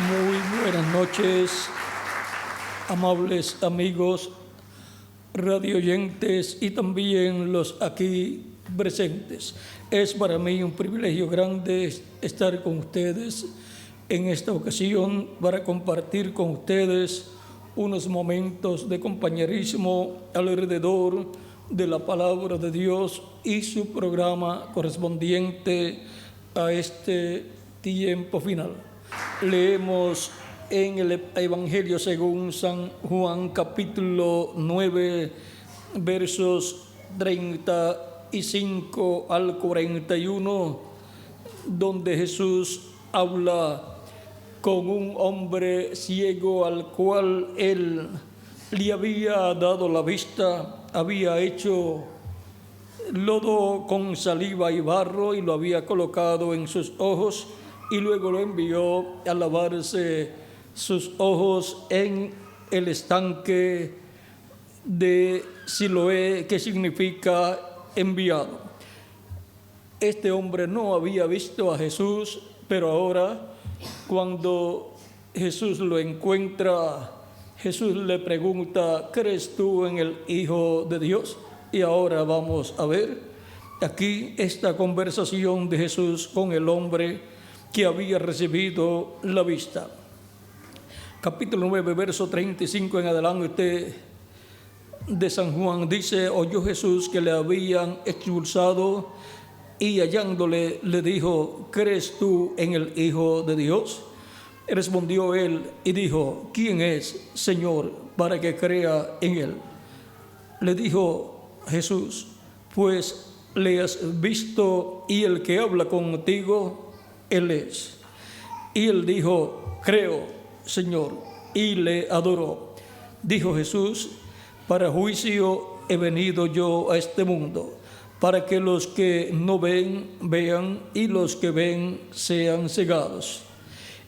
Muy buenas noches, amables amigos, radioyentes y también los aquí presentes. Es para mí un privilegio grande estar con ustedes en esta ocasión para compartir con ustedes unos momentos de compañerismo alrededor de la palabra de Dios y su programa correspondiente a este tiempo final. Leemos en el Evangelio según San Juan, capítulo 9, versos 35 al 41, donde Jesús habla con un hombre ciego al cual él le había dado la vista, había hecho lodo con saliva y barro y lo había colocado en sus ojos y luego lo envió a lavarse sus ojos en el estanque de Siloé, que significa enviado. Este hombre no había visto a Jesús, pero ahora, cuando Jesús lo encuentra, Jesús le pregunta: ¿crees tú en el Hijo de Dios? Y ahora vamos a ver aquí esta conversación de Jesús con el hombre que había recibido la vista. Capítulo 9, verso 35 en adelante de San Juan dice: oyó Jesús que le habían expulsado y hallándole le dijo: ¿crees tú en el Hijo de Dios? Respondió él y dijo: ¿quién es, Señor, para que crea en él? Le dijo Jesús: pues le has visto y el que habla contigo, él es. Y él dijo: creo, Señor, y le adoró. Dijo Jesús: para juicio he venido yo a este mundo, para que los que no ven, vean, y los que ven sean cegados.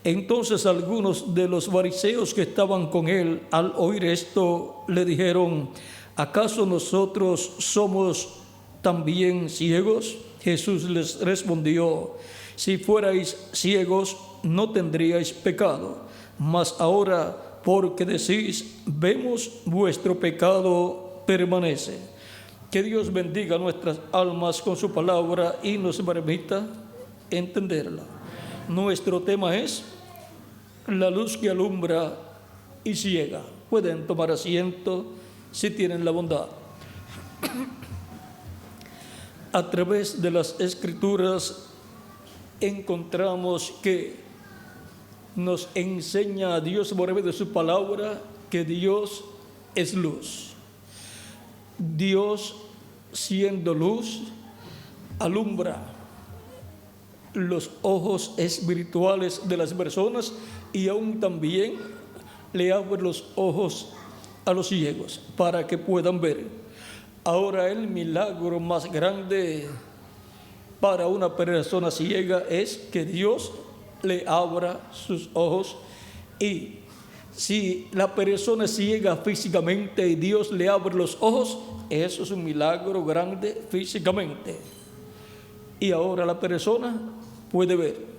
Entonces algunos de los fariseos que estaban con él, al oír esto, le dijeron: ¿acaso nosotros somos también ciegos? Jesús les respondió: si fuerais ciegos, no tendríais pecado, mas ahora, porque decís: vemos, vuestro pecado permanece. Que Dios bendiga nuestras almas con su palabra y nos permita entenderla. Nuestro tema es la luz que alumbra y ciega. Pueden tomar asiento si tienen la bondad. A través de las Escrituras encontramos que nos enseña a Dios por medio de su palabra que Dios es luz. Dios, siendo luz, alumbra los ojos espirituales de las personas y aún también le abre los ojos a los ciegos para que puedan ver. Ahora, el milagro más grande para una persona ciega es que Dios le abra sus ojos. Y si la persona es ciega físicamente y Dios le abre los ojos, eso es un milagro grande físicamente. Y ahora la persona puede ver.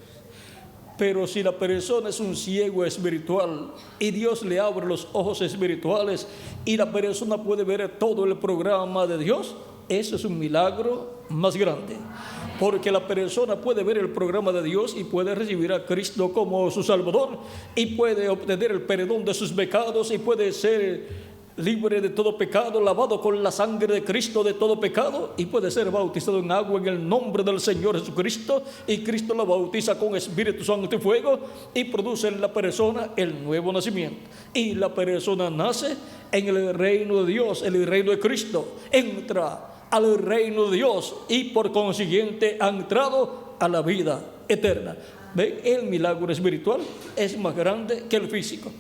Pero si la persona es un ciego espiritual y Dios le abre los ojos espirituales y la persona puede ver todo el programa de Dios, eso es un milagro más grande. Porque la persona puede ver el programa de Dios y puede recibir a Cristo como su Salvador y puede obtener el perdón de sus pecados y puede ser libre de todo pecado, lavado con la sangre de Cristo de todo pecado, y puede ser bautizado en agua en el nombre del Señor Jesucristo, y Cristo lo bautiza con Espíritu Santo y fuego y produce en la persona el nuevo nacimiento, y la persona nace en el reino de Dios, en el reino de Cristo, entra al reino de Dios y por consiguiente ha entrado a la vida eterna. ¿Ven? El milagro espiritual es más grande que el físico.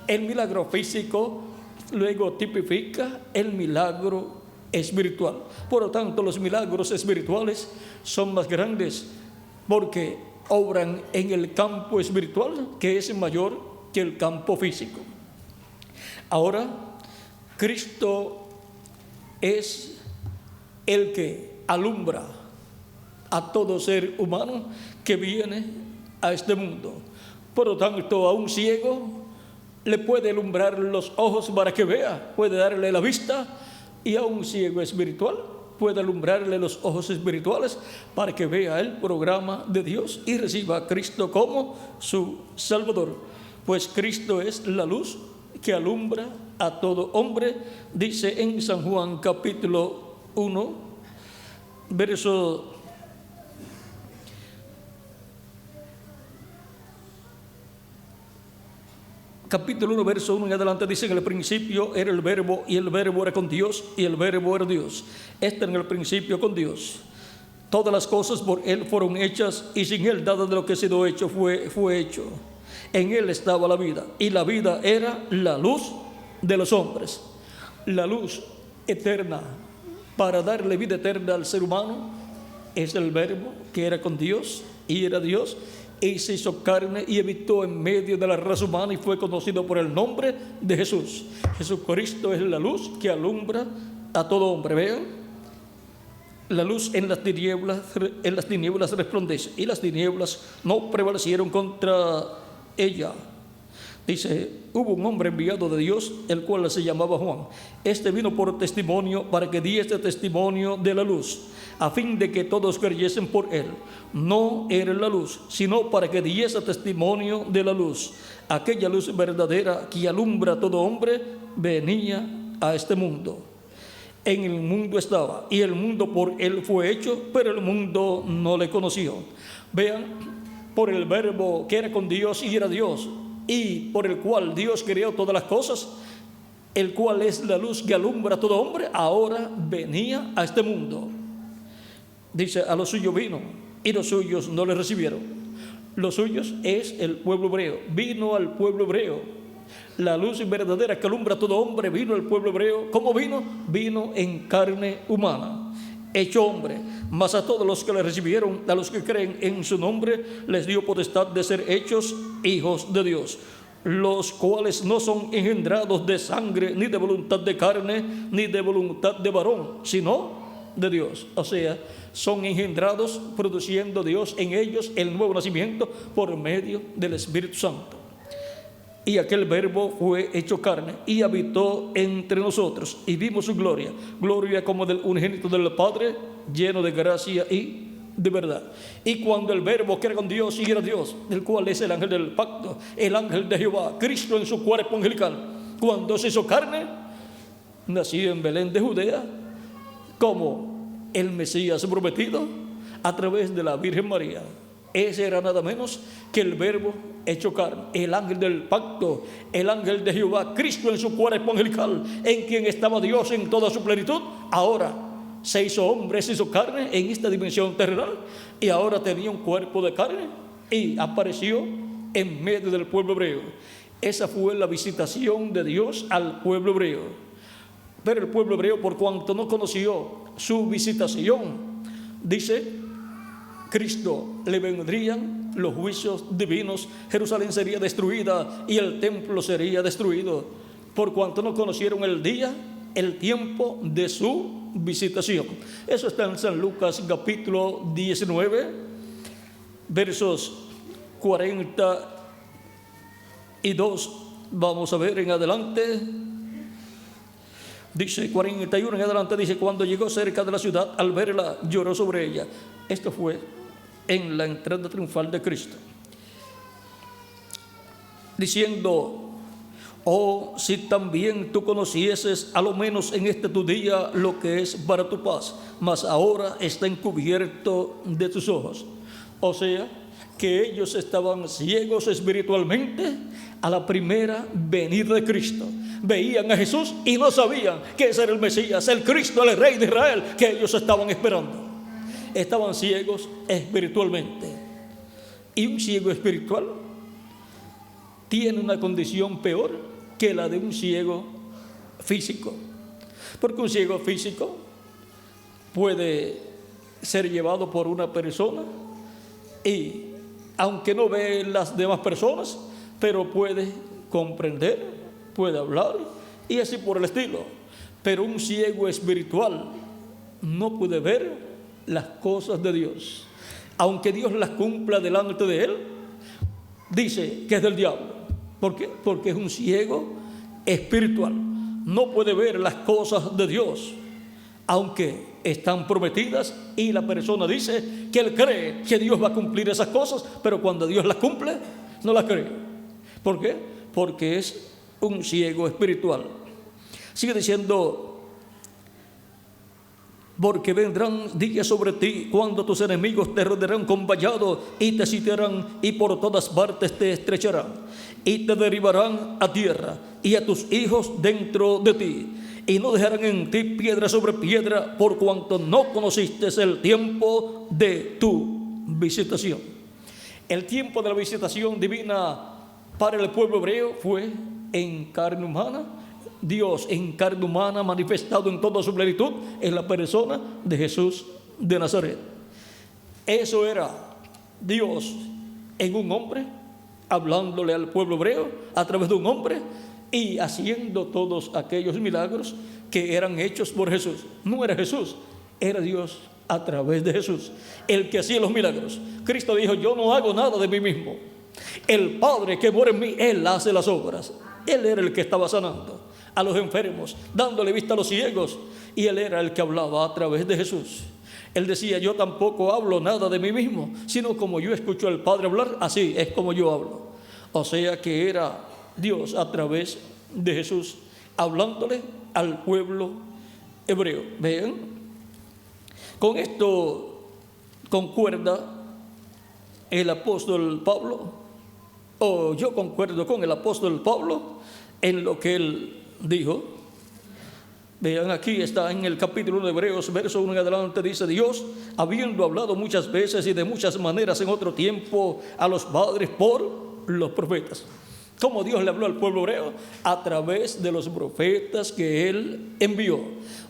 El milagro físico luego tipifica el milagro espiritual. Por lo tanto, los milagros espirituales son más grandes porque obran en el campo espiritual, que es mayor que el campo físico. Ahora, Cristo es el que alumbra a todo ser humano que viene a este mundo. Por lo tanto, a un ciego le puede alumbrar los ojos para que vea, puede darle la vista, y a un ciego espiritual puede alumbrarle los ojos espirituales para que vea el programa de Dios y reciba a Cristo como su Salvador. Pues Cristo es la luz que alumbra a todo hombre, dice en San Juan capítulo 1, verso capítulo 1, verso 1 en adelante, dice: en el principio era el verbo, y el verbo era con Dios, y el verbo era Dios. En el principio con Dios. Todas las cosas por Él fueron hechas, y sin Él nada de lo que ha sido hecho fue hecho. En Él estaba la vida, y la vida era la luz de los hombres. La luz eterna para darle vida eterna al ser humano es el verbo que era con Dios y era Dios, y se hizo carne y habitó en medio de la raza humana y fue conocido por el nombre de Jesús. Jesucristo es la luz que alumbra a todo hombre. Vean, la luz en las tinieblas resplandece, y las tinieblas no prevalecieron contra ella. Dice: hubo un hombre enviado de Dios, el cual se llamaba Juan. Este vino por testimonio, para que diese testimonio de la luz, a fin de que todos creyesen por él. No era la luz, sino para que diese testimonio de la luz. Aquella luz verdadera que alumbra a todo hombre venía a este mundo. En el mundo estaba, y el mundo por él fue hecho, pero el mundo no le conoció. Vean, por el verbo que era con Dios y era Dios, y por el cual Dios creó todas las cosas, el cual es la luz que alumbra a todo hombre, ahora venía a este mundo. Dice: a los suyos vino, y los suyos no le recibieron. Los suyos es el pueblo hebreo. Vino al pueblo hebreo. La luz verdadera que alumbra a todo hombre vino al pueblo hebreo. ¿Cómo vino? Vino en carne humana, hecho hombre. Mas a todos los que le recibieron, a los que creen en su nombre, les dio potestad de ser hechos hijos de Dios, los cuales no son engendrados de sangre, ni de voluntad de carne, ni de voluntad de varón, sino de Dios. O sea, son engendrados produciendo Dios en ellos el nuevo nacimiento por medio del Espíritu Santo. Y aquel verbo fue hecho carne y habitó entre nosotros, y vimos su gloria, gloria como del unigénito del Padre, lleno de gracia y de verdad. Y cuando el verbo que era con Dios y era Dios, el cual es el ángel del pacto, el ángel de Jehová, Cristo en su cuerpo angelical, cuando se hizo carne, nació en Belén de Judea, como el Mesías prometido, a través de la Virgen María. Ese era nada menos que el verbo hecho carne, el ángel del pacto, el ángel de Jehová, Cristo en su cuerpo angelical, en quien estaba Dios en toda su plenitud. Ahora se hizo hombre, se hizo carne en esta dimensión terrenal, y ahora tenía un cuerpo de carne y apareció en medio del pueblo hebreo. Esa fue la visitación de Dios al pueblo hebreo. Pero el pueblo hebreo, por cuanto no conoció su visitación, dice: Cristo le vendrían los juicios divinos, Jerusalén sería destruida y el templo sería destruido, por cuanto no conocieron el día, el tiempo de su visitación. Eso está en San Lucas capítulo 19, versos 42. Vamos a ver en adelante. Dice 41 en adelante, dice: cuando llegó cerca de la ciudad, al verla, lloró sobre ella. Esto fue en la entrada triunfal de Cristo, diciendo: oh, si también tú conocieses, a lo menos en este tu día, lo que es para tu paz, mas ahora está encubierto de tus ojos. O sea, que ellos estaban ciegos espiritualmente a la primera venida de Cristo. Veían a Jesús y no sabían que ese era el Mesías, el Cristo, el Rey de Israel, que ellos estaban esperando. Estaban ciegos espiritualmente. Y un ciego espiritual tiene una condición peor que la de un ciego físico, porque un ciego físico puede ser llevado por una persona y, aunque no ve las demás personas, pero puede comprender, puede hablar y así por el estilo. Pero un ciego espiritual no puede ver las cosas de Dios, aunque Dios las cumpla delante de él. dice que es del diablo. ¿Por qué? Porque es un ciego espiritual. No puede ver las cosas de Dios, aunque están prometidas, y la persona dice que él cree que Dios va a cumplir esas cosas, pero cuando Dios las cumple, no las cree. ¿Por qué? Porque es un ciego espiritual. Sigue diciendo: porque vendrán días sobre ti cuando tus enemigos te rodearán con vallado y te sitiarán y por todas partes te estrecharán y te derribarán a tierra y a tus hijos dentro de ti, y no dejarán en ti piedra sobre piedra, por cuanto no conociste el tiempo de tu visitación. El tiempo de la visitación divina para el pueblo hebreo fue en carne humana. Dios en carne humana manifestado en toda su plenitud en la persona de Jesús de Nazaret. Eso era Dios en un hombre, hablándole al pueblo hebreo a través de un hombre y haciendo todos aquellos milagros que eran hechos por Jesús. No era Jesús, era Dios a través de Jesús el que hacía los milagros. Cristo dijo: yo no hago nada de mí mismo, el Padre que mora en mí, Él hace las obras. Él era el que estaba sanando a los enfermos, dándole vista a los ciegos, y Él era el que hablaba a través de Jesús. Él decía: yo tampoco hablo nada de mí mismo, sino como yo escucho al Padre hablar, así es como yo hablo. O sea que era Dios a través de Jesús hablándole al pueblo hebreo. Vean, con esto concuerda el apóstol Pablo, o yo concuerdo con el apóstol Pablo en lo que él dijo. Vean, aquí está en el capítulo 1 de Hebreos, verso 1 en adelante, dice: Dios, habiendo hablado muchas veces y de muchas maneras en otro tiempo a los padres por los profetas. ¿Cómo Dios le habló al pueblo hebreo? A través de los profetas que Él envió,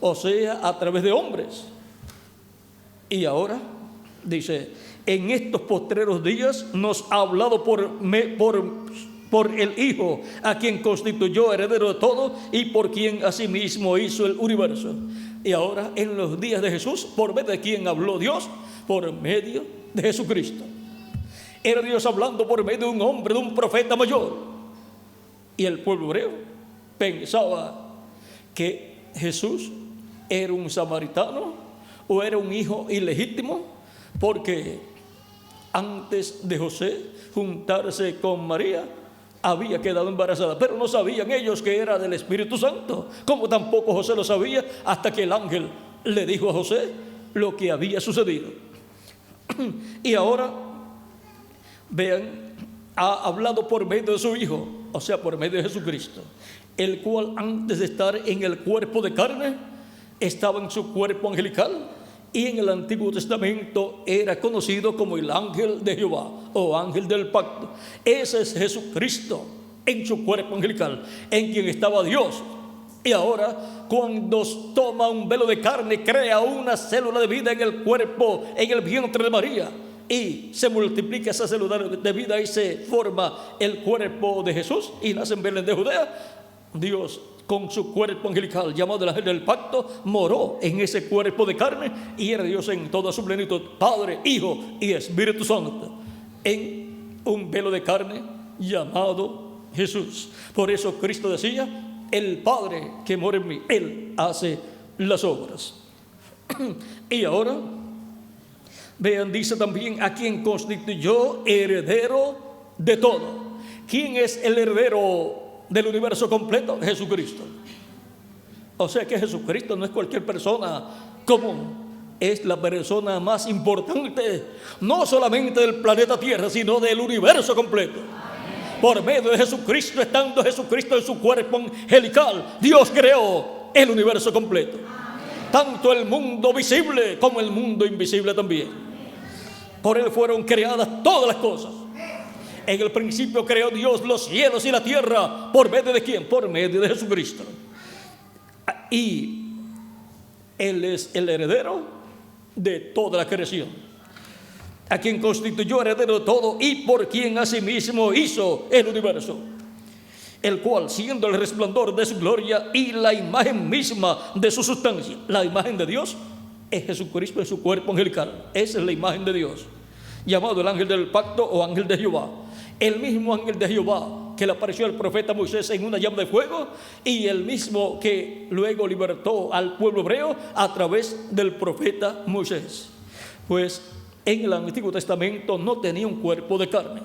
o sea, a través de hombres. Y ahora dice: en estos postreros días nos ha hablado por el Hijo, a quien constituyó heredero de todo y por quien asimismo hizo el universo. Y ahora, en los días de Jesús, ¿por medio de quién habló Dios? Por medio de Jesucristo. Era Dios hablando por medio de un hombre, de un profeta mayor. Y el pueblo hebreo pensaba que Jesús era un samaritano o era un hijo ilegítimo, porque antes de José juntarse con María, había quedado embarazada, pero no sabían ellos que era del Espíritu Santo, como tampoco José lo sabía, hasta que el ángel le dijo a José lo que había sucedido. Y ahora, vean, ha hablado por medio de su Hijo, o sea, por medio de Jesucristo, el cual antes de estar en el cuerpo de carne, estaba en su cuerpo angelical, y en el Antiguo Testamento era conocido como el ángel de Jehová o ángel del pacto. Ese es Jesucristo en su cuerpo angelical, en quien estaba Dios. Y ahora, cuando toma un velo de carne, crea una célula de vida en el cuerpo, en el vientre de María, y se multiplica esa célula de vida y se forma el cuerpo de Jesús, y nace en Belén de Judea. Dios, con su cuerpo angelical llamado el ángel del pacto, moró en ese cuerpo de carne, y era Dios en toda su plenitud, Padre, Hijo y Espíritu Santo, en un velo de carne llamado Jesús. Por eso Cristo decía: el Padre que mora en mí, Él hace las obras. Y ahora, vean, dice también: a quien constituyó heredero de todo. ¿Quién es el heredero del universo completo? Jesucristo. O sea que Jesucristo no es cualquier persona común, es la persona más importante, no solamente del planeta Tierra, sino del universo completo. Por medio de Jesucristo, estando Jesucristo en su cuerpo angelical, Dios creó el universo completo, tanto el mundo visible como el mundo invisible también. Por Él fueron creadas todas las cosas. En el principio creó Dios los cielos y la tierra. ¿Por medio de quién? Por medio de Jesucristo. Y Él es el heredero de toda la creación, a quien constituyó heredero de todo y por quien asimismo hizo el universo, el cual, siendo el resplandor de su gloria y la imagen misma de su sustancia. La imagen de Dios es Jesucristo en su cuerpo angelical. Esa es la imagen de Dios, llamado el ángel del pacto o ángel de Jehová. el mismo ángel de Jehová que le apareció al profeta Moisés en una llama de fuego, y el mismo que luego libertó al pueblo hebreo a través del profeta Moisés. Pues en el Antiguo Testamento no tenía un cuerpo de carne,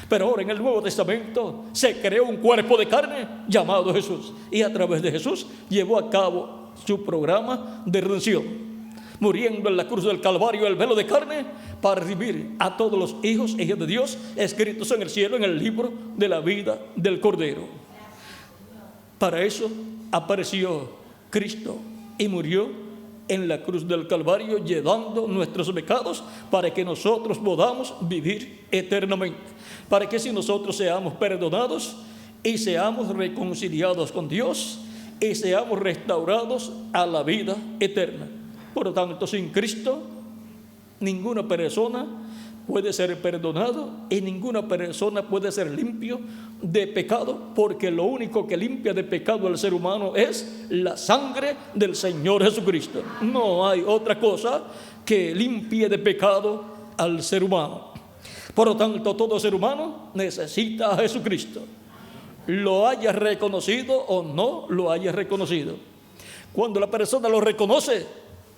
pero ahora en el Nuevo Testamento se creó un cuerpo de carne llamado Jesús, y a través de Jesús llevó a cabo su programa de redención, muriendo en la cruz del Calvario el velo de carne para recibir a todos los hijos e hijas de Dios escritos en el cielo en el libro de la vida del Cordero. Para eso apareció Cristo y murió en la cruz del Calvario, llevando nuestros pecados para que nosotros podamos vivir eternamente, para que si nosotros seamos perdonados y seamos reconciliados con Dios y seamos restaurados a la vida eterna. Por lo tanto, sin Cristo, ninguna persona puede ser perdonado y ninguna persona puede ser limpio de pecado, porque lo único que limpia de pecado al ser humano es la sangre del Señor Jesucristo. No hay otra cosa que limpie de pecado al ser humano. Por lo tanto, todo ser humano necesita a Jesucristo, lo haya reconocido o no lo haya reconocido. Cuando la persona lo reconoce,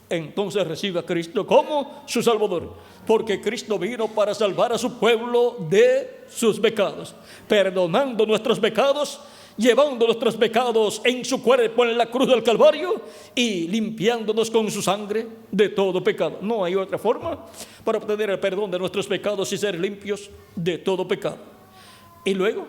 entonces recibe a Cristo como su Salvador, porque Cristo vino para salvar a su pueblo de sus pecados, perdonando nuestros pecados, llevando nuestros pecados en su cuerpo en la cruz del Calvario y limpiándonos con su sangre de todo pecado. No hay otra forma para obtener el perdón de nuestros pecados y ser limpios de todo pecado. Y luego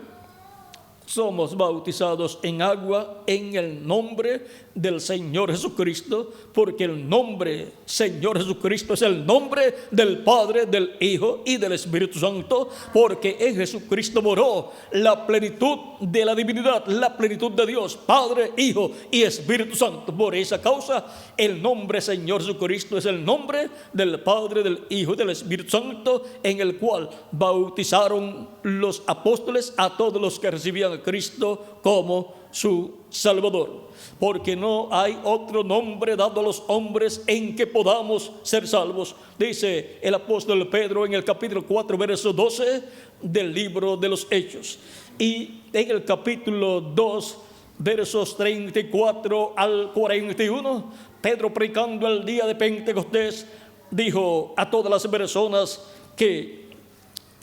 somos bautizados en agua en el nombre del Señor Jesucristo, porque el nombre Señor Jesucristo es el nombre del Padre, del Hijo y del Espíritu Santo, porque en Jesucristo moró la plenitud de la divinidad, la plenitud de Dios, Padre, Hijo y Espíritu Santo. Por esa causa, el nombre Señor Jesucristo es el nombre del Padre, del Hijo y del Espíritu Santo, en el cual bautizaron los apóstoles a todos los que recibían a Cristo como su Salvador, porque no hay otro nombre dado a los hombres en que podamos ser salvos, dice el apóstol Pedro en el capítulo 4, verso 12 del libro de los Hechos. Y en el capítulo 2, versos 34 al 41, Pedro, predicando el día de Pentecostés, dijo a todas las personas que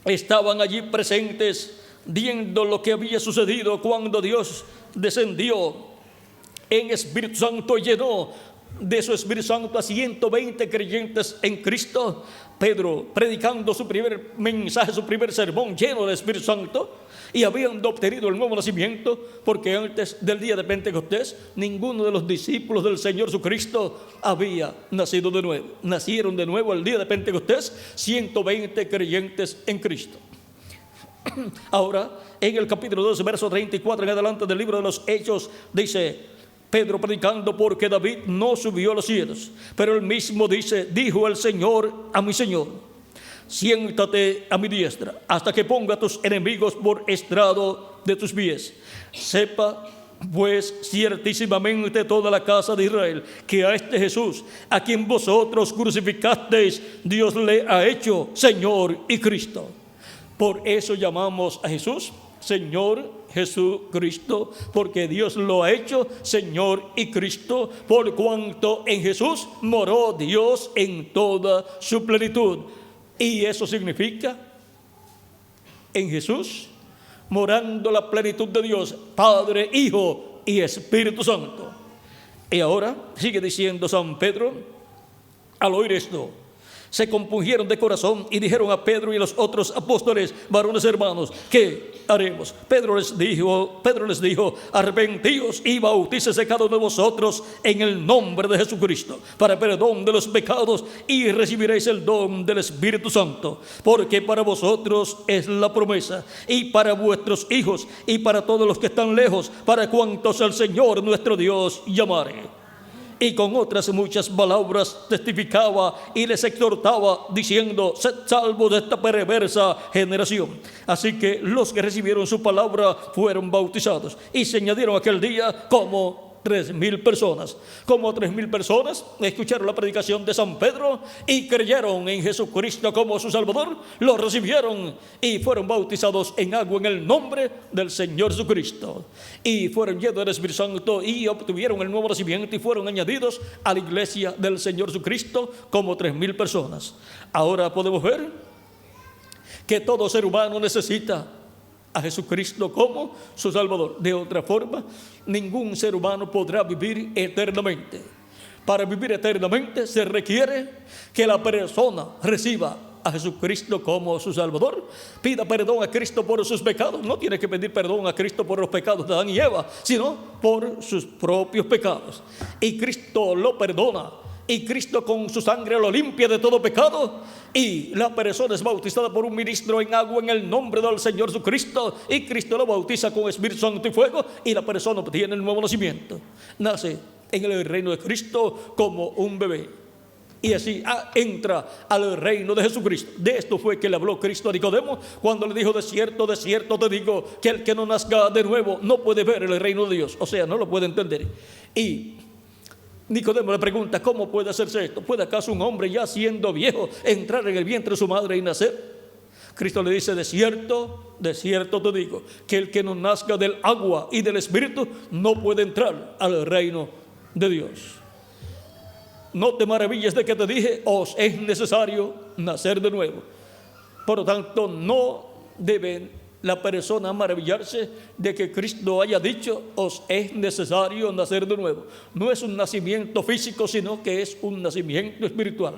estaban allí presentes, viendo lo que había sucedido cuando Dios descendió en Espíritu Santo y llenó de su Espíritu Santo a 120 creyentes en Cristo. Pedro, predicando su primer mensaje, su primer sermón lleno del Espíritu Santo, y habiendo obtenido el nuevo nacimiento, porque antes del día de Pentecostés ninguno de los discípulos del Señor Jesucristo había nacido de nuevo. Nacieron de nuevo el día de Pentecostés 120 creyentes en Cristo. Ahora, en el capítulo 12, verso 34 en adelante del libro de los Hechos, dice Pedro predicando, porque David no subió a los cielos, pero él mismo dice: dijo el Señor a mi Señor, siéntate a mi diestra, hasta que ponga a tus enemigos por estrado de tus pies. Sepa pues ciertísimamente toda la casa de Israel que a este Jesús, a quien vosotros crucificasteis, Dios le ha hecho Señor y Cristo. Por eso llamamos a Jesús Señor Jesucristo, porque Dios lo ha hecho Señor y Cristo, por cuanto en Jesús moró Dios en toda su plenitud. Y eso significa, en Jesús morando la plenitud de Dios, Padre, Hijo y Espíritu Santo. Y ahora sigue diciendo San Pedro, al oír esto, se compungieron de corazón y dijeron a Pedro y a los otros apóstoles: varones hermanos, ¿qué haremos? Pedro les dijo: arrepentíos y bautícese cada uno de vosotros en el nombre de Jesucristo para perdón de los pecados, y recibiréis el don del Espíritu Santo, porque para vosotros es la promesa, y para vuestros hijos, y para todos los que están lejos, para cuantos el Señor nuestro Dios llamare. Y con otras muchas palabras testificaba y les exhortaba, diciendo: sed salvos de esta perversa generación. Así que los que recibieron su palabra fueron bautizados, y se añadieron aquel día como 3,000 personas. Como 3,000 personas escucharon la predicación de San Pedro y creyeron en Jesucristo como su Salvador, lo recibieron y fueron bautizados en agua en el nombre del Señor Jesucristo. Y fueron llenos del Espíritu Santo y obtuvieron el nuevo nacimiento y fueron añadidos a la iglesia del Señor Jesucristo como 3,000 personas. Ahora podemos ver que todo ser humano necesita a Jesucristo como su Salvador. De otra forma, ningún ser humano podrá vivir eternamente. Para vivir eternamente se requiere que la persona reciba a Jesucristo como su Salvador, pida perdón a Cristo por sus pecados. No tiene que pedir perdón a Cristo por los pecados de Adán y Eva, sino por sus propios pecados. Y Cristo lo perdona. Y Cristo con su sangre lo limpia de todo pecado. Y la persona es bautizada por un ministro en agua en el nombre del Señor Jesucristo. Y Cristo lo bautiza con Espíritu Santo y fuego. Y la persona obtiene el nuevo nacimiento. Nace en el reino de Cristo como un bebé. Y así entra al reino de Jesucristo. De esto fue que le habló Cristo a Nicodemo cuando le dijo: de cierto te digo, que el que no nazca de nuevo no puede ver el reino de Dios. O sea, no lo puede entender. Y Nicodemo le pregunta: ¿cómo puede hacerse esto? ¿Puede acaso un hombre ya siendo viejo entrar en el vientre de su madre y nacer? Cristo le dice: de cierto te digo, que el que no nazca del agua y del Espíritu no puede entrar al reino de Dios. No te maravilles de que te dije: os es necesario nacer de nuevo. Por lo tanto, no debe la persona maravillarse de que Cristo haya dicho: os es necesario nacer de nuevo. No es un nacimiento físico, sino que es un nacimiento espiritual,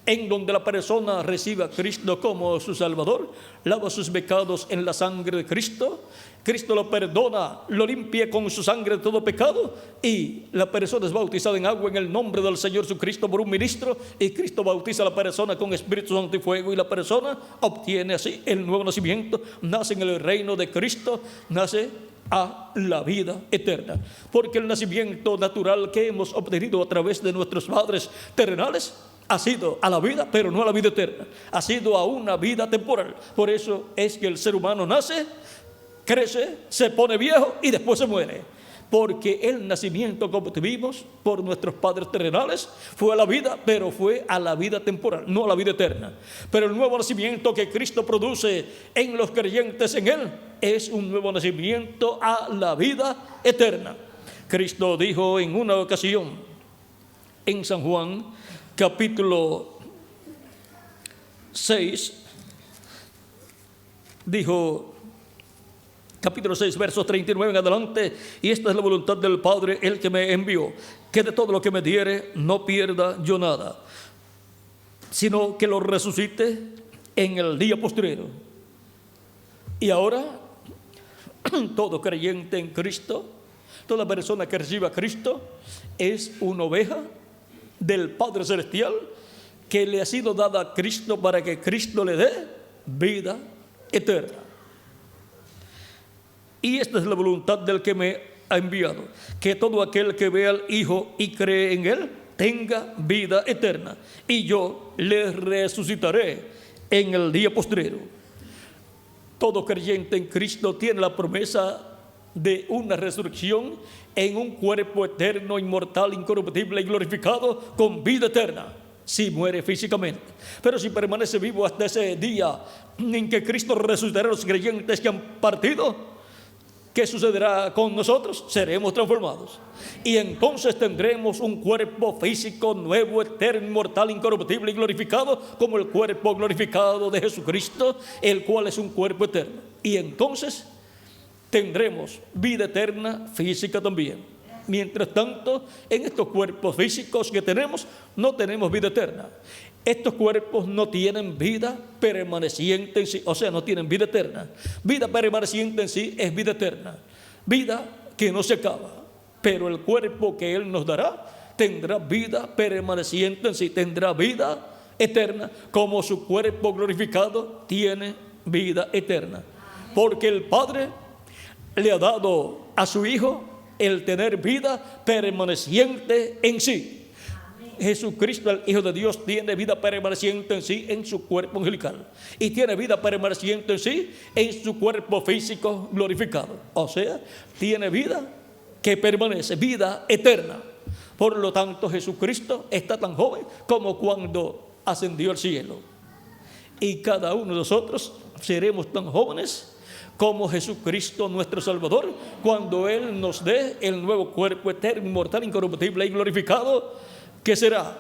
en donde la persona recibe a Cristo como su Salvador, lava sus pecados en la sangre de Cristo. Cristo lo perdona, lo limpia con su sangre de todo pecado, y la persona es bautizada en agua en el nombre del Señor Jesucristo por un ministro, y Cristo bautiza a la persona con Espíritu Santo y fuego, y la persona obtiene así el nuevo nacimiento, nace en el reino de Cristo, nace a la vida eterna. Porque el nacimiento natural que hemos obtenido a través de nuestros padres terrenales ha sido a la vida, pero no a la vida eterna, ha sido a una vida temporal. Por eso es que el ser humano nace, crece, se pone viejo y después se muere. Porque el nacimiento que obtuvimos por nuestros padres terrenales fue a la vida, pero fue a la vida temporal, no a la vida eterna. Pero el nuevo nacimiento que Cristo produce en los creyentes en Él es un nuevo nacimiento a la vida eterna. Cristo dijo en una ocasión en San Juan, capítulo 6, dijo, capítulo 6, versos 39 en adelante: y esta es la voluntad del Padre, el que me envió, que de todo lo que me diere no pierda yo nada, sino que lo resucite en el día postrero. Y ahora, todo creyente en Cristo, toda persona que reciba a Cristo, es una oveja del Padre Celestial que le ha sido dada a Cristo para que Cristo le dé vida eterna. Y esta es la voluntad del que me ha enviado, que todo aquel que vea al Hijo y cree en Él tenga vida eterna, y yo le resucitaré en el día postrero. Todo creyente en Cristo tiene la promesa de una resurrección en un cuerpo eterno, inmortal, incorruptible y glorificado, con vida eterna, si muere físicamente. Pero si permanece vivo hasta ese día en que Cristo resucitará a los creyentes que han partido, ¿qué sucederá con nosotros? Seremos transformados. Y entonces tendremos un cuerpo físico nuevo, eterno, inmortal, incorruptible y glorificado, como el cuerpo glorificado de Jesucristo, el cual es un cuerpo eterno. Y entonces tendremos vida eterna física también. Mientras tanto, en estos cuerpos físicos que tenemos, no tenemos vida eterna. Estos cuerpos no tienen vida permaneciente en sí, o sea, no tienen vida eterna. Vida permaneciente en sí es vida eterna, vida que no se acaba. Pero el cuerpo que Él nos dará tendrá vida permaneciente en sí, tendrá vida eterna, como su cuerpo glorificado tiene vida eterna. Porque el Padre le ha dado a su Hijo el tener vida permaneciente en sí. Jesucristo, el Hijo de Dios, tiene vida permaneciente en sí en su cuerpo angelical, y tiene vida permaneciente en sí en su cuerpo físico glorificado. O sea, tiene vida que permanece, vida eterna. Por lo tanto, Jesucristo está tan joven como cuando ascendió al cielo. Y cada uno de nosotros seremos tan jóvenes como Jesucristo nuestro Salvador, cuando Él nos dé el nuevo cuerpo eterno, inmortal, incorruptible y glorificado, que será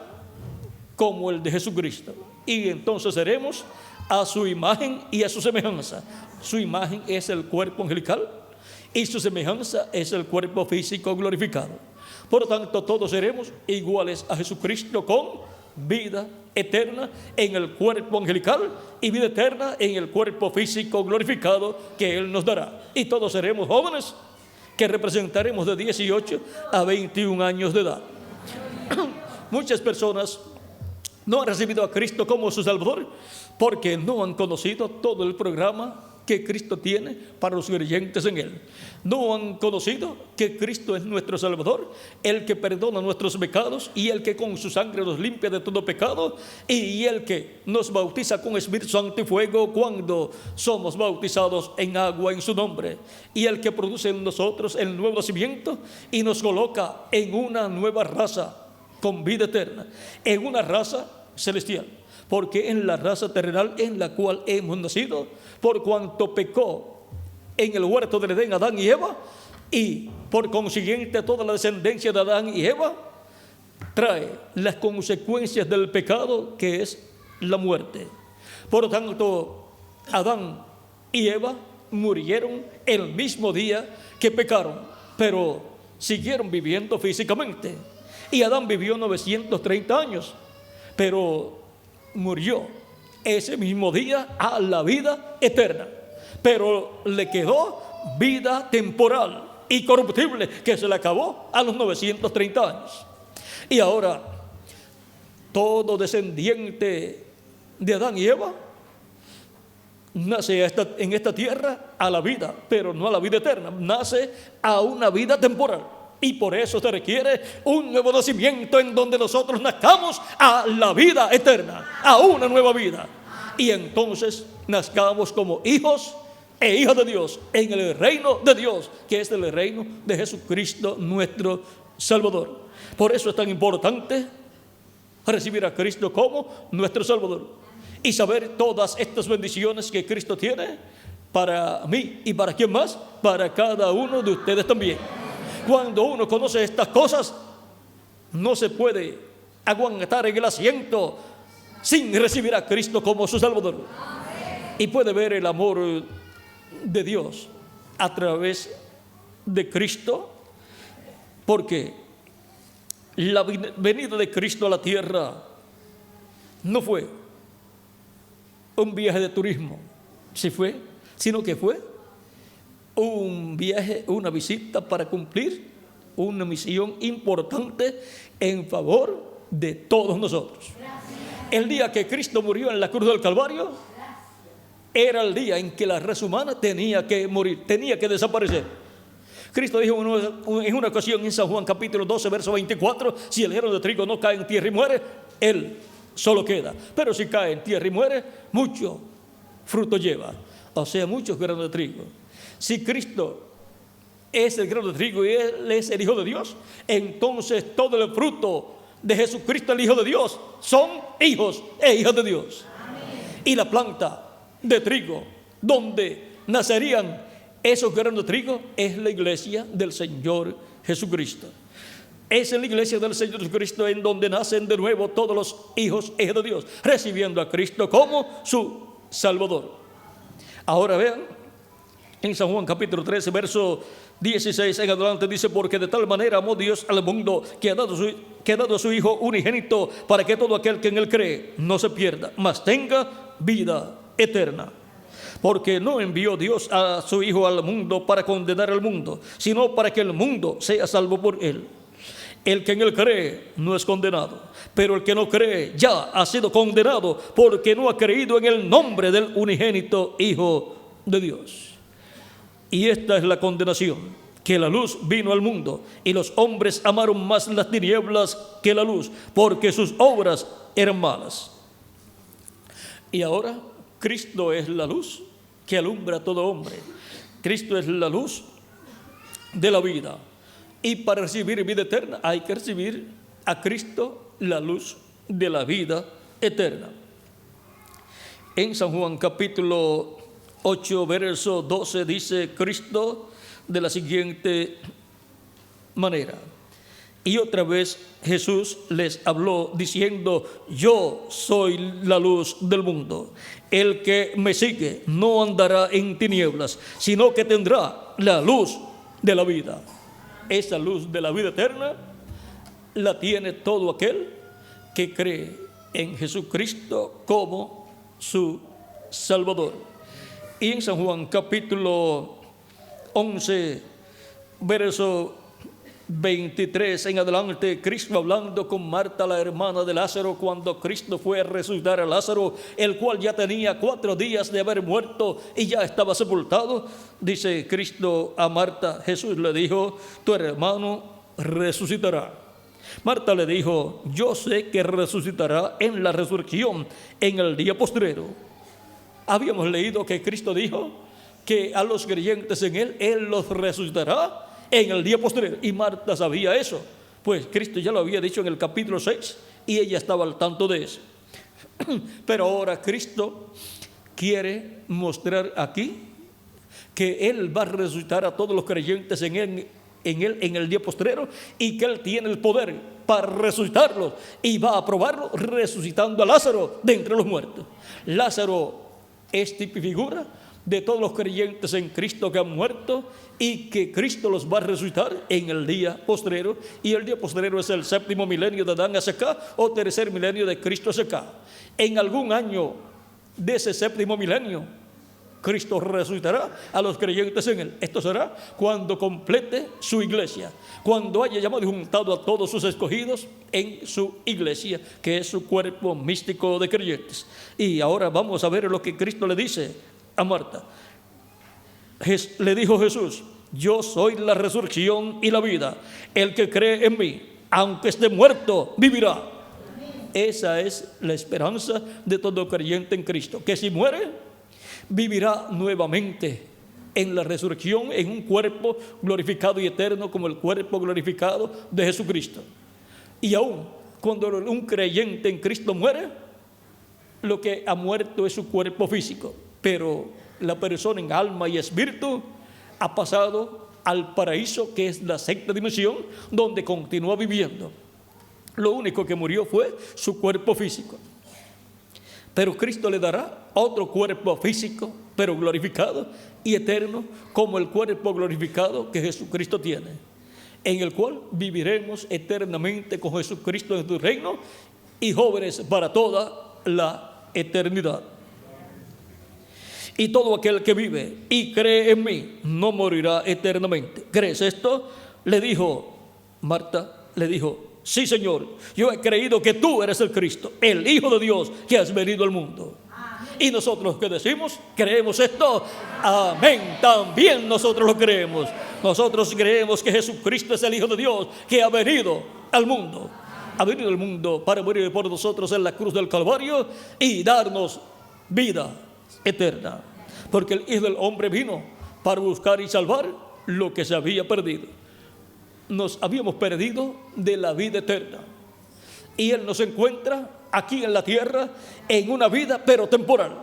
como el de Jesucristo. Y entonces seremos a su imagen y a su semejanza. Su imagen es el cuerpo angelical y su semejanza es el cuerpo físico glorificado. Por lo tanto, todos seremos iguales a Jesucristo con vida eterna en el cuerpo angelical y vida eterna en el cuerpo físico glorificado que Él nos dará. Y todos seremos jóvenes que representaremos de 18 a 21 años de edad. Muchas personas no han recibido a Cristo como su Salvador porque no han conocido todo el programa que Cristo tiene para los creyentes en Él. No han conocido que Cristo es nuestro Salvador, el que perdona nuestros pecados y el que con su sangre nos limpia de todo pecado, y el que nos bautiza con Espíritu Santo y fuego cuando somos bautizados en agua en su nombre, y el que produce en nosotros el nuevo nacimiento y nos coloca en una nueva raza con vida eterna, en una raza celestial. Porque en la raza terrenal en la cual hemos nacido, por cuanto pecó en el huerto del Edén Adán y Eva, y por consiguiente toda la descendencia de Adán y Eva trae las consecuencias del pecado, que es la muerte. Por lo tanto, Adán y Eva murieron el mismo día que pecaron, pero siguieron viviendo físicamente. Y Adán vivió 930 años, pero murió ese mismo día a la vida eterna, pero le quedó vida temporal y corruptible que se le acabó a los 930 años. Y ahora todo descendiente de Adán y Eva nace en esta tierra a la vida, pero no a la vida eterna, nace a una vida temporal. Y por eso se requiere un nuevo nacimiento en donde nosotros nazcamos a la vida eterna, a una nueva vida. Y entonces nazcamos como hijos e hijas de Dios en el reino de Dios, que es el reino de Jesucristo nuestro Salvador. Por eso es tan importante recibir a Cristo como nuestro Salvador y saber todas estas bendiciones que Cristo tiene para mí y para quién más, para cada uno de ustedes también. Cuando uno conoce estas cosas, no se puede aguantar en el asiento sin recibir a Cristo como su Salvador. Y puede ver el amor de Dios a través de Cristo, porque la venida de Cristo a la tierra no fue un viaje de turismo, sino que fue un viaje, una visita para cumplir una misión importante en favor de todos nosotros. El día que Cristo murió en la cruz del Calvario era el día en que la raza humana tenía que morir, tenía que desaparecer. Cristo dijo en una ocasión en San Juan capítulo 12 verso 24: si el grano de trigo no cae en tierra y muere, él solo queda, pero si cae en tierra y muere, mucho fruto lleva, o sea, muchos granos de trigo. Si Cristo es el grano de trigo y Él es el Hijo de Dios, entonces todo el fruto de Jesucristo, el Hijo de Dios, son hijos e hijas de Dios. Amén. Y la planta de trigo donde nacerían esos granos de trigo es la iglesia del Señor Jesucristo. Es en la iglesia del Señor Jesucristo en donde nacen de nuevo todos los hijos e hijas de Dios, recibiendo a Cristo como su Salvador. Ahora vean, en San Juan capítulo 13, verso 16 en adelante dice: porque de tal manera amó Dios al mundo que ha dado a su Hijo unigénito, para que todo aquel que en Él cree no se pierda, mas tenga vida eterna. Porque no envió Dios a su Hijo al mundo para condenar al mundo, sino para que el mundo sea salvo por Él. El que en Él cree no es condenado, pero el que no cree ya ha sido condenado, porque no ha creído en el nombre del unigénito Hijo de Dios. Y esta es la condenación, que la luz vino al mundo, y los hombres amaron más las tinieblas que la luz, porque sus obras eran malas. Y ahora Cristo es la luz que alumbra a todo hombre. Cristo es la luz de la vida. Y para recibir vida eterna hay que recibir a Cristo, la luz de la vida eterna. En San Juan capítulo 8, verso 12 dice Cristo de la siguiente manera: y otra vez Jesús les habló diciendo: yo soy la luz del mundo. El que me sigue no andará en tinieblas, sino que tendrá la luz de la vida. Esa luz de la vida eterna la tiene todo aquel que cree en Jesucristo como su Salvador. Y en San Juan capítulo 11, verso 23 en adelante, Cristo hablando con Marta, la hermana de Lázaro, cuando Cristo fue a resucitar a Lázaro, el cual ya tenía 4 días de haber muerto y ya estaba sepultado. Dice Cristo a Marta: Jesús le dijo, tu hermano resucitará. Marta le dijo: yo sé que resucitará en la resurrección en el día postrero. Habíamos leído que Cristo dijo que a los creyentes en Él los resucitará en el día postrero. Y Marta sabía eso, pues Cristo ya lo había dicho en el capítulo 6 y ella estaba al tanto de eso. Pero ahora Cristo quiere mostrar aquí que Él va a resucitar a todos los creyentes en Él en el día postrero, y que Él tiene el poder para resucitarlos, y va a probarlo resucitando a Lázaro de entre los muertos. Lázaro es tipo y figura de todos los creyentes en Cristo que han muerto y que Cristo los va a resucitar en el día postrero. Y el día postrero es el 7º milenio de Adán hacia acá, o 3er milenio de Cristo hacia acá. En algún año de ese 7º milenio Cristo resucitará a los creyentes en Él. Esto será cuando complete su iglesia, cuando haya llamado y juntado a todos sus escogidos en su iglesia, que es su cuerpo místico de creyentes. Y ahora vamos a ver lo que Cristo le dice a Marta. Le dijo Jesús: yo soy la resurrección y la vida. El que cree en mí, aunque esté muerto, vivirá. Esa es la esperanza de todo creyente en Cristo, que si muere, vivirá nuevamente en la resurrección, en un cuerpo glorificado y eterno como el cuerpo glorificado de Jesucristo. Y aún cuando un creyente en Cristo muere, lo que ha muerto es su cuerpo físico, pero la persona en alma y espíritu ha pasado al paraíso, que es la 6ª dimensión, donde continúa viviendo. Lo único que murió fue su cuerpo físico. Pero Cristo le dará otro cuerpo físico, pero glorificado y eterno, como el cuerpo glorificado que Jesucristo tiene, en el cual viviremos eternamente con Jesucristo en su reino, y jóvenes para toda la eternidad. Y todo aquel que vive y cree en mí no morirá eternamente. ¿Crees esto? Le dijo Marta, le dijo: sí, Señor, yo he creído que tú eres el Cristo, el Hijo de Dios, que has venido al mundo. Amén. Y nosotros que decimos, creemos esto. Amén. También nosotros lo creemos. Nosotros creemos que Jesucristo es el Hijo de Dios, que ha venido al mundo. Ha venido al mundo para morir por nosotros en la cruz del Calvario y darnos vida eterna. Porque el Hijo del Hombre vino para buscar y salvar lo que se había perdido. Nos habíamos perdido de la vida eterna, y Él nos encuentra aquí en la tierra en una vida pero temporal,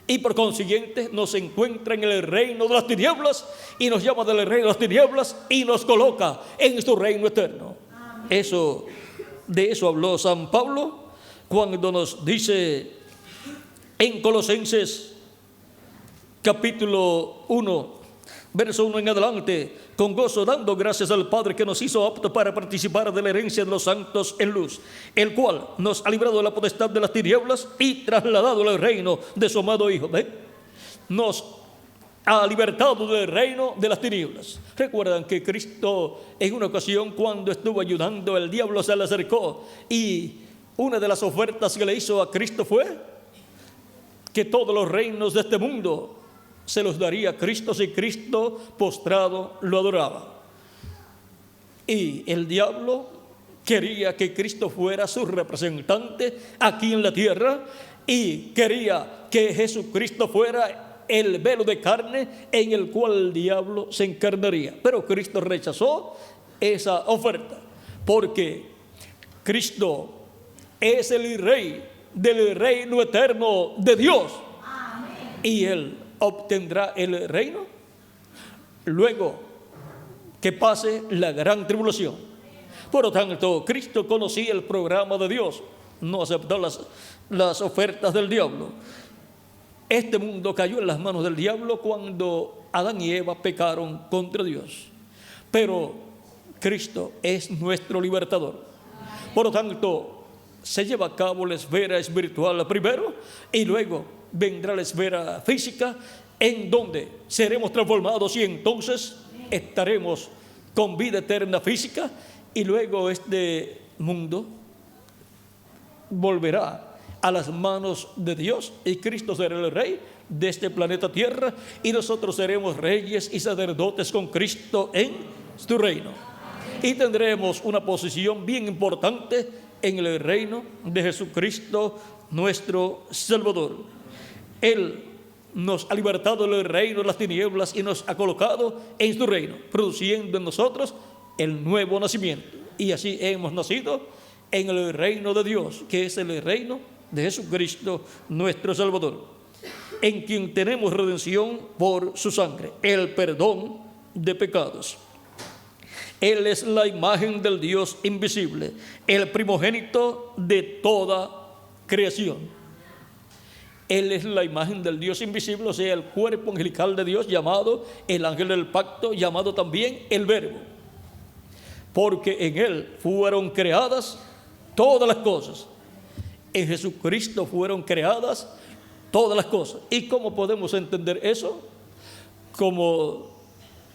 y por consiguiente nos encuentra en el reino de las tinieblas, y nos llama del reino de las tinieblas y nos coloca en su reino eterno. De eso habló San Pablo cuando nos dice en Colosenses capítulo 1, verso 1 en adelante: con gozo dando gracias al Padre que nos hizo aptos para participar de la herencia de los santos en luz, el cual nos ha librado de la potestad de las tinieblas y trasladado al reino de su amado Hijo. ¿Ven? Nos ha libertado del reino de las tinieblas. Recuerdan que Cristo, en una ocasión, cuando estuvo ayudando, el diablo se le acercó, y una de las ofertas que le hizo a Cristo fue que todos los reinos de este mundo se los daría a Cristo si Cristo postrado lo adoraba. Y el diablo quería que Cristo fuera su representante aquí en la tierra, y quería que Jesucristo fuera el velo de carne en el cual el diablo se encarnaría. Pero Cristo rechazó esa oferta, porque Cristo es el Rey del reino eterno de Dios. Amén. Y Él obtendrá el reino luego que pase la gran tribulación. Por lo tanto, Cristo conocía el programa de Dios, no aceptó las ofertas del diablo. Este mundo cayó en las manos del diablo cuando Adán y Eva pecaron contra Dios. Pero Cristo es nuestro libertador. Por lo tanto, se lleva a cabo la esfera espiritual primero y luego vendrá la esfera física, en donde seremos transformados y entonces estaremos con vida eterna física, y luego este mundo volverá a las manos de Dios y Cristo será el Rey de este planeta Tierra y nosotros seremos reyes y sacerdotes con Cristo en su reino. Y tendremos una posición bien importante en el reino de Jesucristo, nuestro Salvador. Él nos ha libertado del reino de las tinieblas y nos ha colocado en su reino, produciendo en nosotros el nuevo nacimiento. Y así hemos nacido en el reino de Dios, que es el reino de Jesucristo, nuestro Salvador, en quien tenemos redención por su sangre, el perdón de pecados. Él es la imagen del Dios invisible, el primogénito de toda creación. Él es la imagen del Dios invisible, o sea, el cuerpo angelical de Dios, llamado el ángel del pacto, llamado también el Verbo. Porque en Él fueron creadas todas las cosas. En Jesucristo fueron creadas todas las cosas. ¿Y cómo podemos entender eso? Como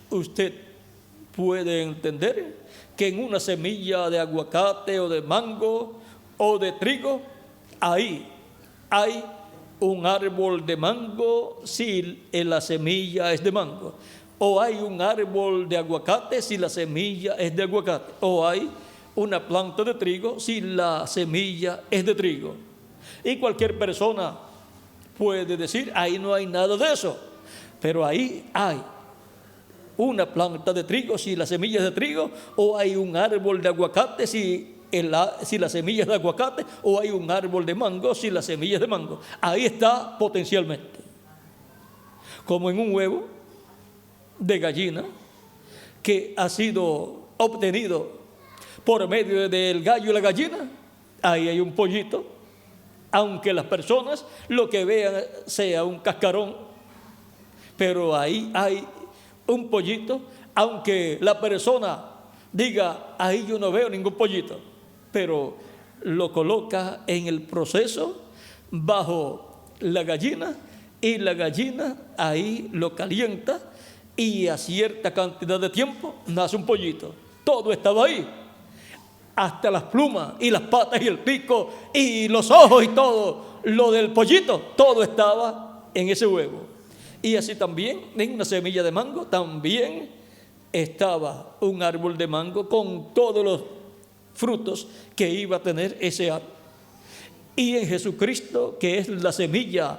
usted puede entender que en una semilla de aguacate o de mango o de trigo, ahí hay un árbol de mango si la semilla es de mango, o hay un árbol de aguacate si la semilla es de aguacate, o hay una planta de trigo si la semilla es de trigo. Y cualquier persona puede decir, ahí no hay nada de eso, pero ahí hay una planta de trigo si la semilla es de trigo, o hay un árbol de aguacate si la semilla es de aguacate, o hay un árbol de mango si la semilla es de mango. Ahí está potencialmente. Como en un huevo de gallina que ha sido obtenido por medio del gallo y la gallina, ahí hay un pollito, aunque las personas lo que vean sea un cascarón, pero ahí hay un pollito, aunque la persona diga, ahí yo no veo ningún pollito, pero lo coloca en el proceso bajo la gallina y la gallina ahí lo calienta y a cierta cantidad de tiempo nace un pollito. Todo estaba ahí, hasta las plumas y las patas y el pico y los ojos y todo lo del pollito, todo estaba en ese huevo. Y así también en una semilla de mango también estaba un árbol de mango con todos los frutos que iba a tener ese árbol. Y en Jesucristo, que es la semilla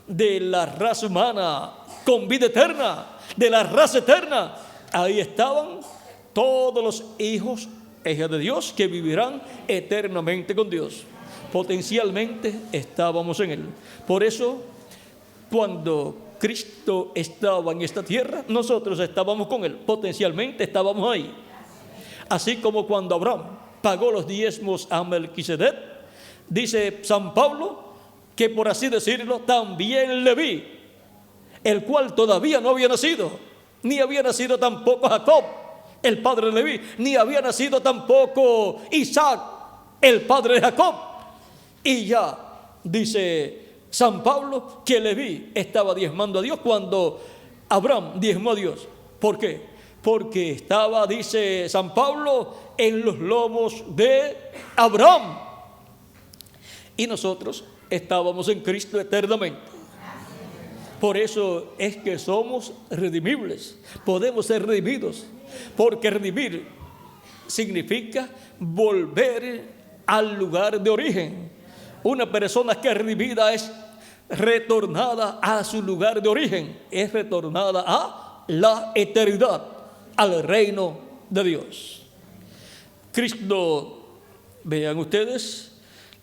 de la raza humana con vida eterna, de la raza eterna, ahí estaban todos los hijos e hijas de Dios que vivirán eternamente con Dios. Potencialmente estábamos en Él. Por eso, cuando Cristo estaba en esta tierra, nosotros estábamos con Él, potencialmente estábamos ahí. Así como cuando Abraham pagó los diezmos a Melquisedec, dice San Pablo que, por así decirlo, también Leví, el cual todavía no había nacido, ni había nacido tampoco Jacob, el padre de Leví, ni había nacido tampoco Isaac, el padre de Jacob. Y ya dice San Pablo que Leví estaba diezmando a Dios cuando Abraham diezmó a Dios. ¿Por qué? Porque estaba, dice San Pablo, en los lomos de Abraham. Y nosotros estábamos en Cristo eternamente. Por eso es que somos redimibles. Podemos ser redimidos. Porque redimir significa volver al lugar de origen. Una persona que es redimida es retornada a su lugar de origen, es retornada a la eternidad, al reino de Dios. Cristo, vean ustedes,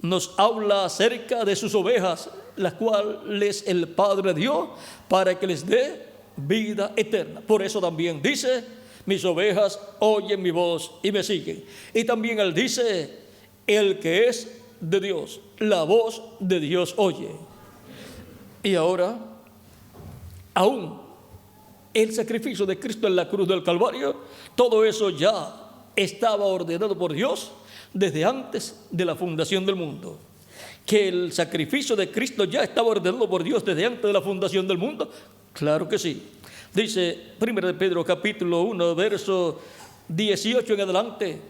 nos habla acerca de sus ovejas, las cuales el Padre dio para que les dé vida eterna. Por eso también dice: mis ovejas oyen mi voz y me siguen. Y también él dice: el que es de Dios, la voz de Dios oye. Y ahora, aún el sacrificio de Cristo en la cruz del Calvario, todo eso ya estaba ordenado por Dios desde antes de la fundación del mundo. Que el sacrificio de Cristo ya estaba ordenado por Dios desde antes de la fundación del mundo, claro que sí. Dice 1 Pedro capítulo 1, verso 18 en adelante.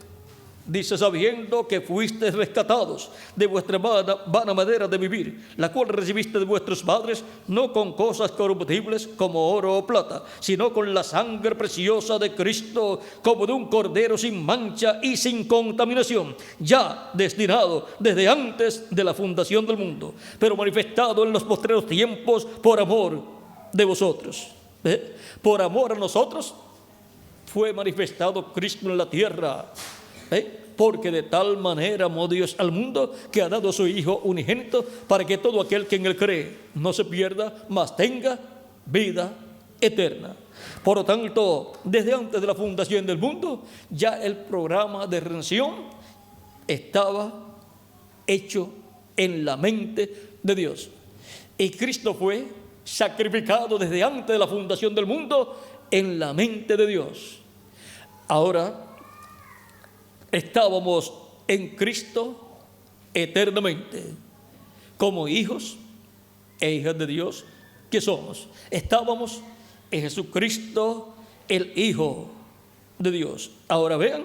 Dice: sabiendo que fuisteis rescatados de vuestra vana manera de vivir, la cual recibiste de vuestros padres, no con cosas corruptibles como oro o plata, sino con la sangre preciosa de Cristo, como de un cordero sin mancha y sin contaminación, ya destinado desde antes de la fundación del mundo, pero manifestado en los postreros tiempos por amor de vosotros. Por amor a nosotros fue manifestado Cristo en la tierra. Porque de tal manera amó Dios al mundo, que ha dado a su Hijo unigénito, para que todo aquel que en él cree no se pierda, mas tenga vida eterna. Por lo tanto, desde antes de la fundación del mundo, ya el programa de redención estaba hecho en la mente de Dios. Y Cristo fue sacrificado desde antes de la fundación del mundo en la mente de Dios. Ahora estábamos en Cristo eternamente, como hijos e hijas de Dios que somos. Estábamos en Jesucristo, el Hijo de Dios. Ahora vean,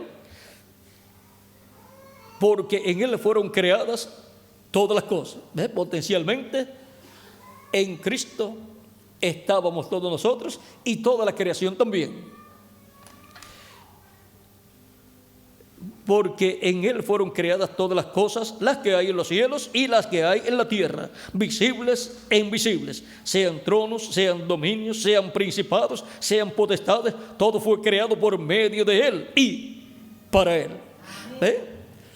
porque en Él fueron creadas todas las cosas. Potencialmente, en Cristo estábamos todos nosotros y toda la creación también. Porque en Él fueron creadas todas las cosas, las que hay en los cielos y las que hay en la tierra, visibles e invisibles, sean tronos, sean dominios, sean principados, sean potestades, todo fue creado por medio de Él y para Él.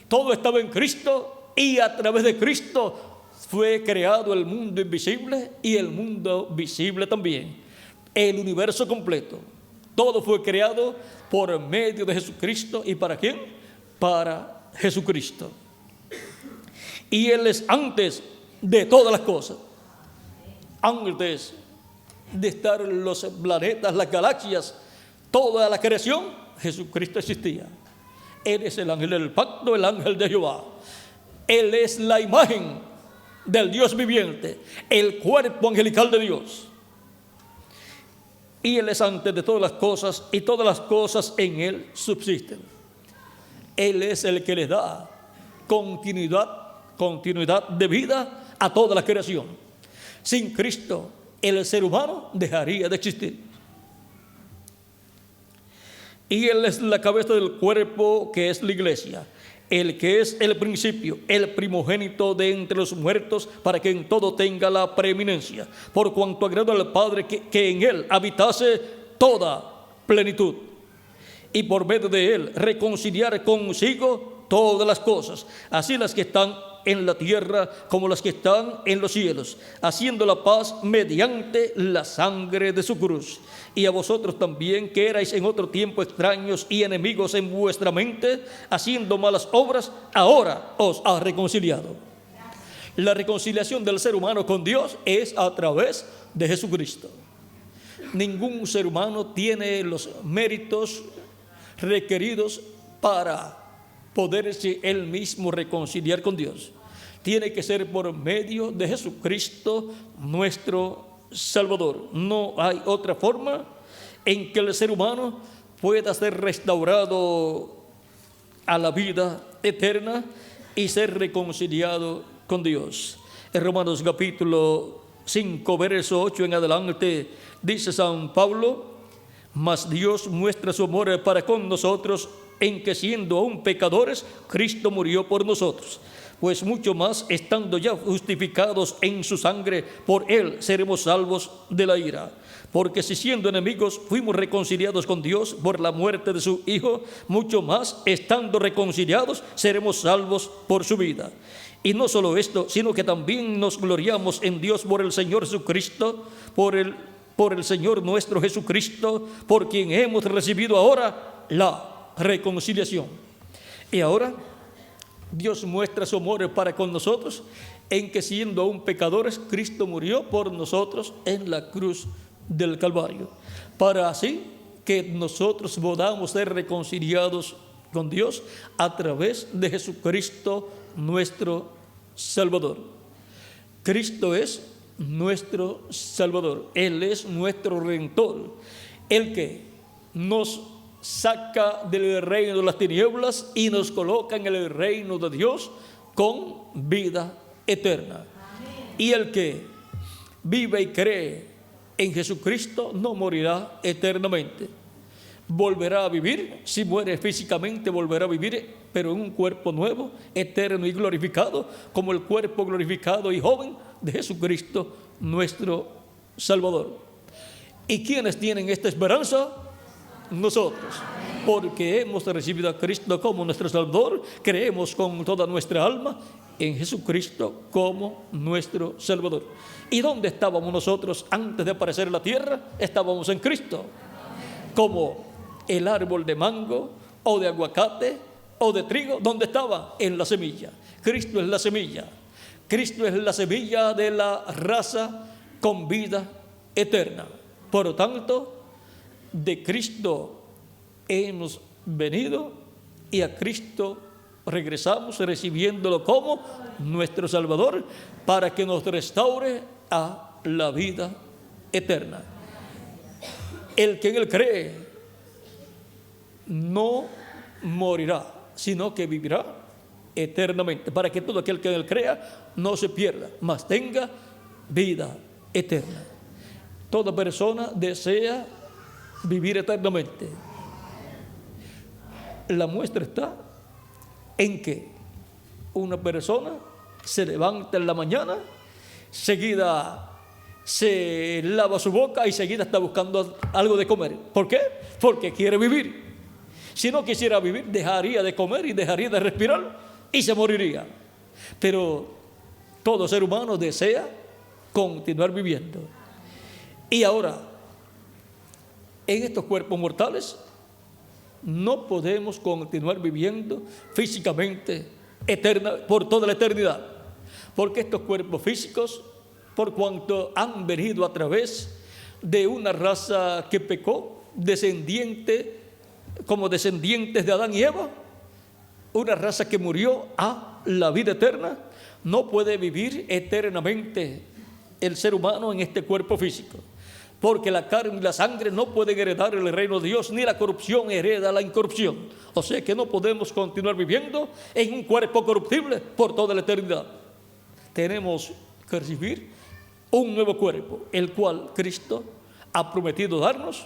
Todo estaba en Cristo y a través de Cristo fue creado el mundo invisible y el mundo visible también, el universo completo. Todo fue creado por medio de Jesucristo. ¿Y para quién? Para Jesucristo. Y Él es antes de todas las cosas. Antes de estar en los planetas, las galaxias, toda la creación, Jesucristo existía. Él es el ángel del pacto, el ángel de Jehová. Él es la imagen del Dios viviente, el cuerpo angelical de Dios. Y Él es antes de todas las cosas, y todas las cosas en Él subsisten. Él es el que les da continuidad de vida a toda la creación. Sin Cristo, el ser humano dejaría de existir. Y Él es la cabeza del cuerpo, que es la iglesia, el que es el principio, el primogénito de entre los muertos, para que en todo tenga la preeminencia, por cuanto agradó al Padre que en Él habitase toda plenitud, y por medio de Él reconciliar consigo todas las cosas, así las que están en la tierra como las que están en los cielos, haciendo la paz mediante la sangre de su cruz. Y a vosotros también, que erais en otro tiempo extraños y enemigos en vuestra mente, haciendo malas obras, ahora os ha reconciliado. La reconciliación del ser humano con Dios es a través de Jesucristo. Ningún ser humano tiene los méritos requeridos para poderse él mismo reconciliar con Dios. Tiene que ser por medio de Jesucristo, nuestro Salvador. No hay otra forma en que el ser humano pueda ser restaurado a la vida eterna y ser reconciliado con Dios. En Romanos capítulo 5, verso 8 en adelante, dice San Pablo: mas Dios muestra su amor para con nosotros, en que siendo aún pecadores, Cristo murió por nosotros. Pues mucho más, estando ya justificados en su sangre, por Él seremos salvos de la ira. Porque si siendo enemigos fuimos reconciliados con Dios por la muerte de su Hijo, mucho más, estando reconciliados, seremos salvos por su vida. Y no solo esto, sino que también nos gloriamos en Dios por el Señor Jesucristo, por el Señor nuestro Jesucristo, por quien hemos recibido ahora la reconciliación. Y ahora Dios muestra su amor para con nosotros en que, siendo aún pecadores, Cristo murió por nosotros en la cruz del Calvario, para así que nosotros podamos ser reconciliados con Dios a través de Jesucristo nuestro Salvador. Cristo es nuestro Salvador, Él es nuestro Redentor, el que nos saca del reino de las tinieblas y nos coloca en el reino de Dios con vida eterna. Y el que vive y cree en Jesucristo no morirá eternamente. Volverá a vivir, si muere físicamente volverá a vivir, pero en un cuerpo nuevo, eterno y glorificado, como el cuerpo glorificado y joven de Jesucristo, nuestro Salvador. ¿Y quiénes tienen esta esperanza? Nosotros, porque hemos recibido a Cristo como nuestro Salvador, creemos con toda nuestra alma en Jesucristo como nuestro Salvador. ¿Y dónde estábamos nosotros antes de aparecer en la tierra? Estábamos en Cristo, como el árbol de mango o de aguacate o de trigo. ¿Dónde estaba? En la semilla. Cristo es la semilla. Cristo es la semilla de la raza con vida eterna. Por lo tanto, de Cristo hemos venido y a Cristo regresamos recibiéndolo como nuestro Salvador para que nos restaure a la vida eterna. El que en Él cree no morirá, sino que vivirá eternamente, para que todo aquel que en Él crea no se pierda, mas tenga vida eterna. Toda persona desea vivir eternamente. La muestra está en que una persona se levanta en la mañana, seguida se lava su boca y seguida está buscando algo de comer. ¿Por qué? Porque quiere vivir. Si no quisiera vivir, dejaría de comer y dejaría de respirar y se moriría. Pero todo ser humano desea continuar viviendo. Y ahora, en estos cuerpos mortales, no podemos continuar viviendo físicamente por toda la eternidad, porque estos cuerpos físicos, por cuanto han venido a través de una raza que pecó, como descendientes de Adán y Eva, una raza que murió a la vida eterna, no puede vivir eternamente el ser humano en este cuerpo físico. Porque la carne y la sangre no pueden heredar el reino de Dios, ni la corrupción hereda la incorrupción. O sea que no podemos continuar viviendo en un cuerpo corruptible por toda la eternidad. Tenemos que recibir un nuevo cuerpo, el cual Cristo ha prometido darnos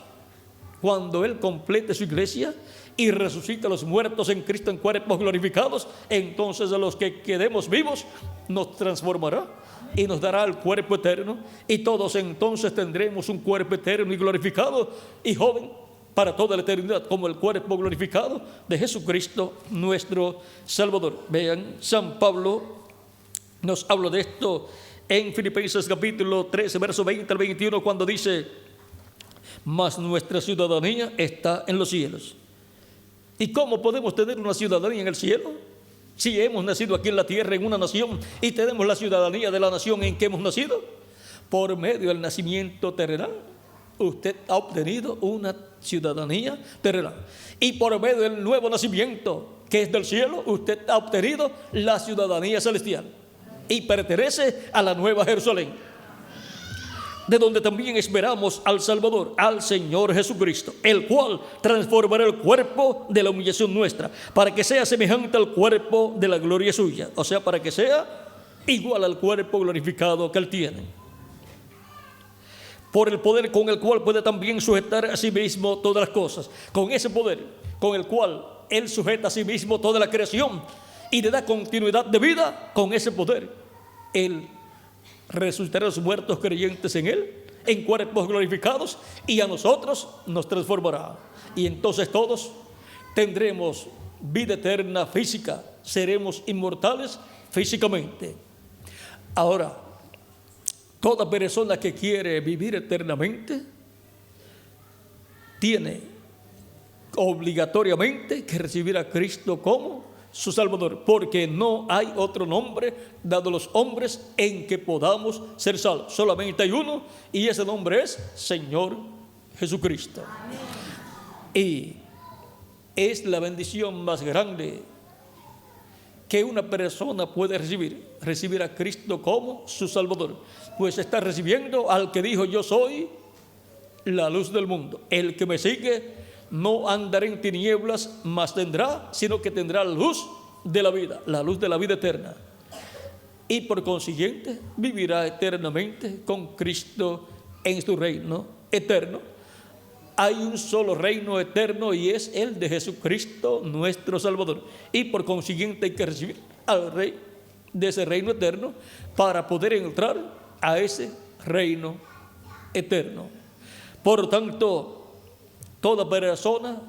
cuando Él complete su iglesia y resucite a los muertos en Cristo en cuerpos glorificados. Entonces a los que quedemos vivos nos transformará y nos dará el cuerpo eterno, y todos entonces tendremos un cuerpo eterno y glorificado y joven para toda la eternidad, como el cuerpo glorificado de Jesucristo nuestro Salvador. Vean, San Pablo nos habla de esto en Filipenses capítulo 13, verso 20 al 21, cuando dice: mas nuestra ciudadanía está en los cielos. ¿Y cómo podemos tener una ciudadanía en el cielo? Si hemos nacido aquí en la tierra en una nación y tenemos la ciudadanía de la nación en que hemos nacido, por medio del nacimiento terrenal, usted ha obtenido una ciudadanía terrenal. Y por medio del nuevo nacimiento, que es del cielo, usted ha obtenido la ciudadanía celestial y pertenece a la nueva Jerusalén, de donde también esperamos al Salvador, al Señor Jesucristo, el cual transformará el cuerpo de la humillación nuestra, para que sea semejante al cuerpo de la gloria suya, o sea, para que sea igual al cuerpo glorificado que Él tiene, por el poder con el cual puede también sujetar a sí mismo todas las cosas. Con ese poder con el cual Él sujeta a sí mismo toda la creación y le da continuidad de vida con ese poder. Él resucitará a los muertos creyentes en Él, en cuerpos glorificados, y a nosotros nos transformará. Y entonces todos tendremos vida eterna física, seremos inmortales físicamente. Ahora, toda persona que quiere vivir eternamente tiene obligatoriamente que recibir a Cristo como su Salvador, porque no hay otro nombre dado a los hombres en que podamos ser salvos. Solamente hay uno, y ese nombre es Señor Jesucristo. Amén. Y es la bendición más grande que una persona puede recibir a Cristo como su Salvador, pues está recibiendo al que dijo: yo soy la luz del mundo, el que me sigue no andará en tinieblas, mas sino que tendrá la luz de la vida eterna, y por consiguiente vivirá eternamente con Cristo en su reino eterno. Hay un solo reino eterno, y es el de Jesucristo nuestro Salvador, y por consiguiente hay que recibir al Rey de ese reino eterno para poder entrar a ese reino eterno. Por tanto, toda persona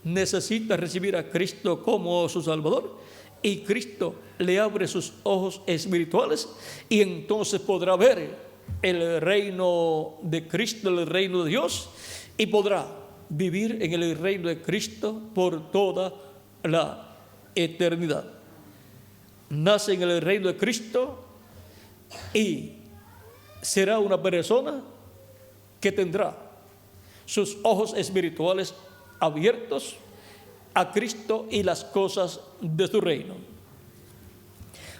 necesita recibir a Cristo como su Salvador, y Cristo le abre sus ojos espirituales, y entonces podrá ver el reino de Cristo, el reino de Dios, y podrá vivir en el reino de Cristo por toda la eternidad. Nace en el reino de Cristo y será una persona que tendrá sus ojos espirituales abiertos a Cristo y las cosas de su reino.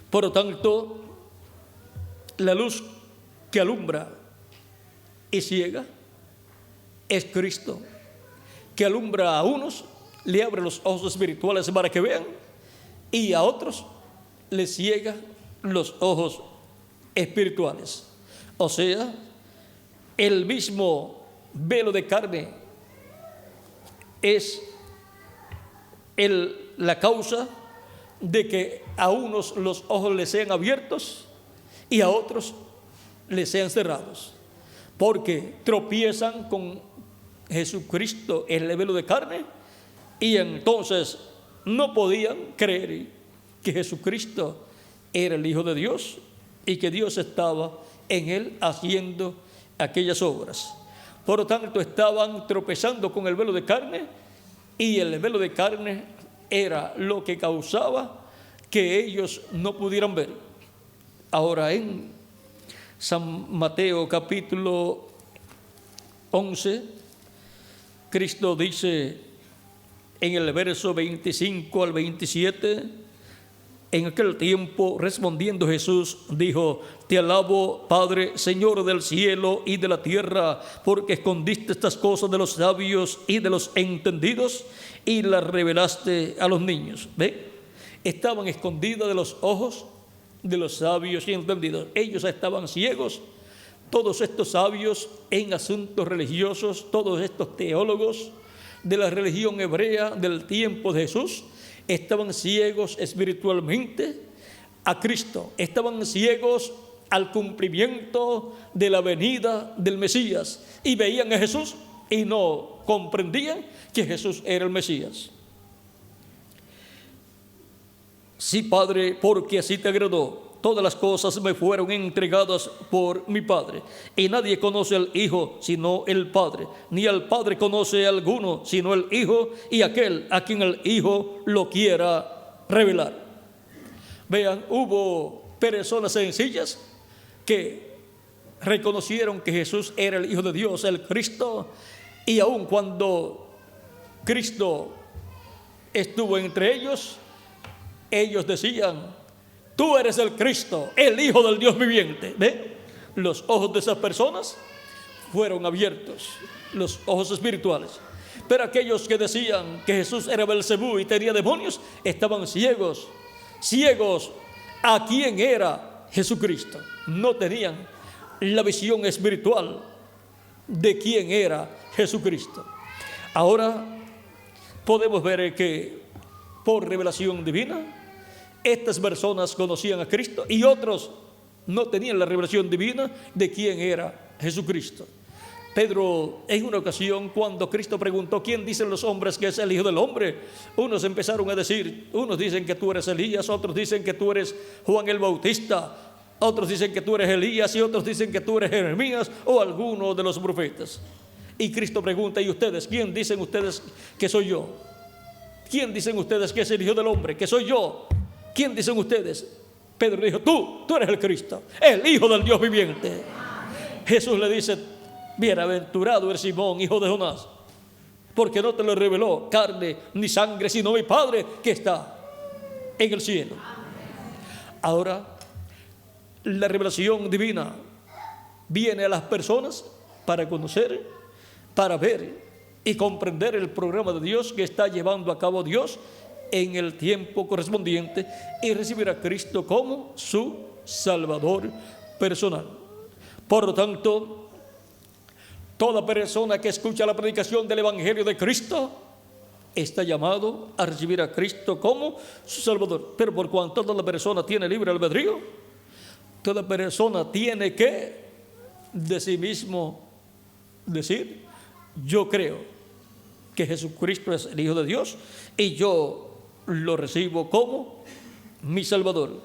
Por lo tanto, la luz que alumbra y ciega es Cristo, que alumbra a unos, le abre los ojos espirituales para que vean, y a otros les ciega los ojos espirituales. O sea, el mismo velo de carne es la causa de que a unos los ojos les sean abiertos y a otros les sean cerrados, porque tropiezan con Jesucristo, el velo de carne, y entonces no podían creer que Jesucristo era el Hijo de Dios y que Dios estaba en Él haciendo aquellas obras. Por lo tanto, estaban tropezando con el velo de carne, y el velo de carne era lo que causaba que ellos no pudieran ver. Ahora, en San Mateo capítulo 11, Cristo dice en el verso 25 al 27: en aquel tiempo, respondiendo Jesús, dijo: te alabo, Padre, Señor del cielo y de la tierra, porque escondiste estas cosas de los sabios y de los entendidos y las revelaste a los niños. ¿Ve? Estaban escondidas de los ojos de los sabios y entendidos. Ellos estaban ciegos. Todos estos sabios en asuntos religiosos, todos estos teólogos de la religión hebrea del tiempo de Jesús, estaban ciegos espiritualmente a Cristo, estaban ciegos al cumplimiento de la venida del Mesías, y veían a Jesús y no comprendían que Jesús era el Mesías. Sí, Padre, porque así te agradó. Todas las cosas me fueron entregadas por mi Padre, y nadie conoce al Hijo sino el Padre, ni al Padre conoce a alguno sino el Hijo, y aquel a quien el Hijo lo quiera revelar. Vean, hubo personas sencillas que reconocieron que Jesús era el Hijo de Dios, el Cristo, y aun cuando Cristo estuvo entre ellos, ellos decían: tú eres el Cristo, el Hijo del Dios viviente. ¿Ve? Los ojos de esas personas fueron abiertos, los ojos espirituales. Pero aquellos que decían que Jesús era Belcebú y tenía demonios, estaban ciegos a quién era Jesucristo. No tenían la visión espiritual de quién era Jesucristo. Ahora podemos ver que por revelación divina, Estas personas conocían a Cristo y otros no tenían la revelación divina de quién era Jesucristo. Pedro, en una ocasión, cuando Cristo preguntó: ¿quién dicen los hombres que es el Hijo del Hombre?, unos empezaron a decir, unos dicen que tú eres Elías, otros dicen que tú eres Juan el Bautista, otros dicen que tú eres Elías y otros dicen que tú eres Jeremías o alguno de los profetas. Y Cristo pregunta: ¿y ustedes? ¿Quién dicen ustedes que soy yo? ¿Quién dicen ustedes que es el Hijo del Hombre? ¿Que soy yo? ¿Quién dicen ustedes? Pedro dijo: tú eres el Cristo, el Hijo del Dios viviente. Jesús le dice: bienaventurado eres Simón, hijo de Jonás, porque no te lo reveló carne ni sangre, sino mi Padre que está en el cielo. Ahora, la revelación divina viene a las personas para conocer, para ver y comprender el programa de Dios que está llevando a cabo Dios en el tiempo correspondiente y recibir a Cristo como su Salvador personal. Por lo tanto, toda persona que escucha la predicación del Evangelio de Cristo está llamado a recibir a Cristo como su Salvador. Pero por cuanto toda persona tiene libre albedrío, toda persona tiene que de sí mismo decir: yo creo que Jesucristo es el Hijo de Dios y yo lo recibo como mi Salvador.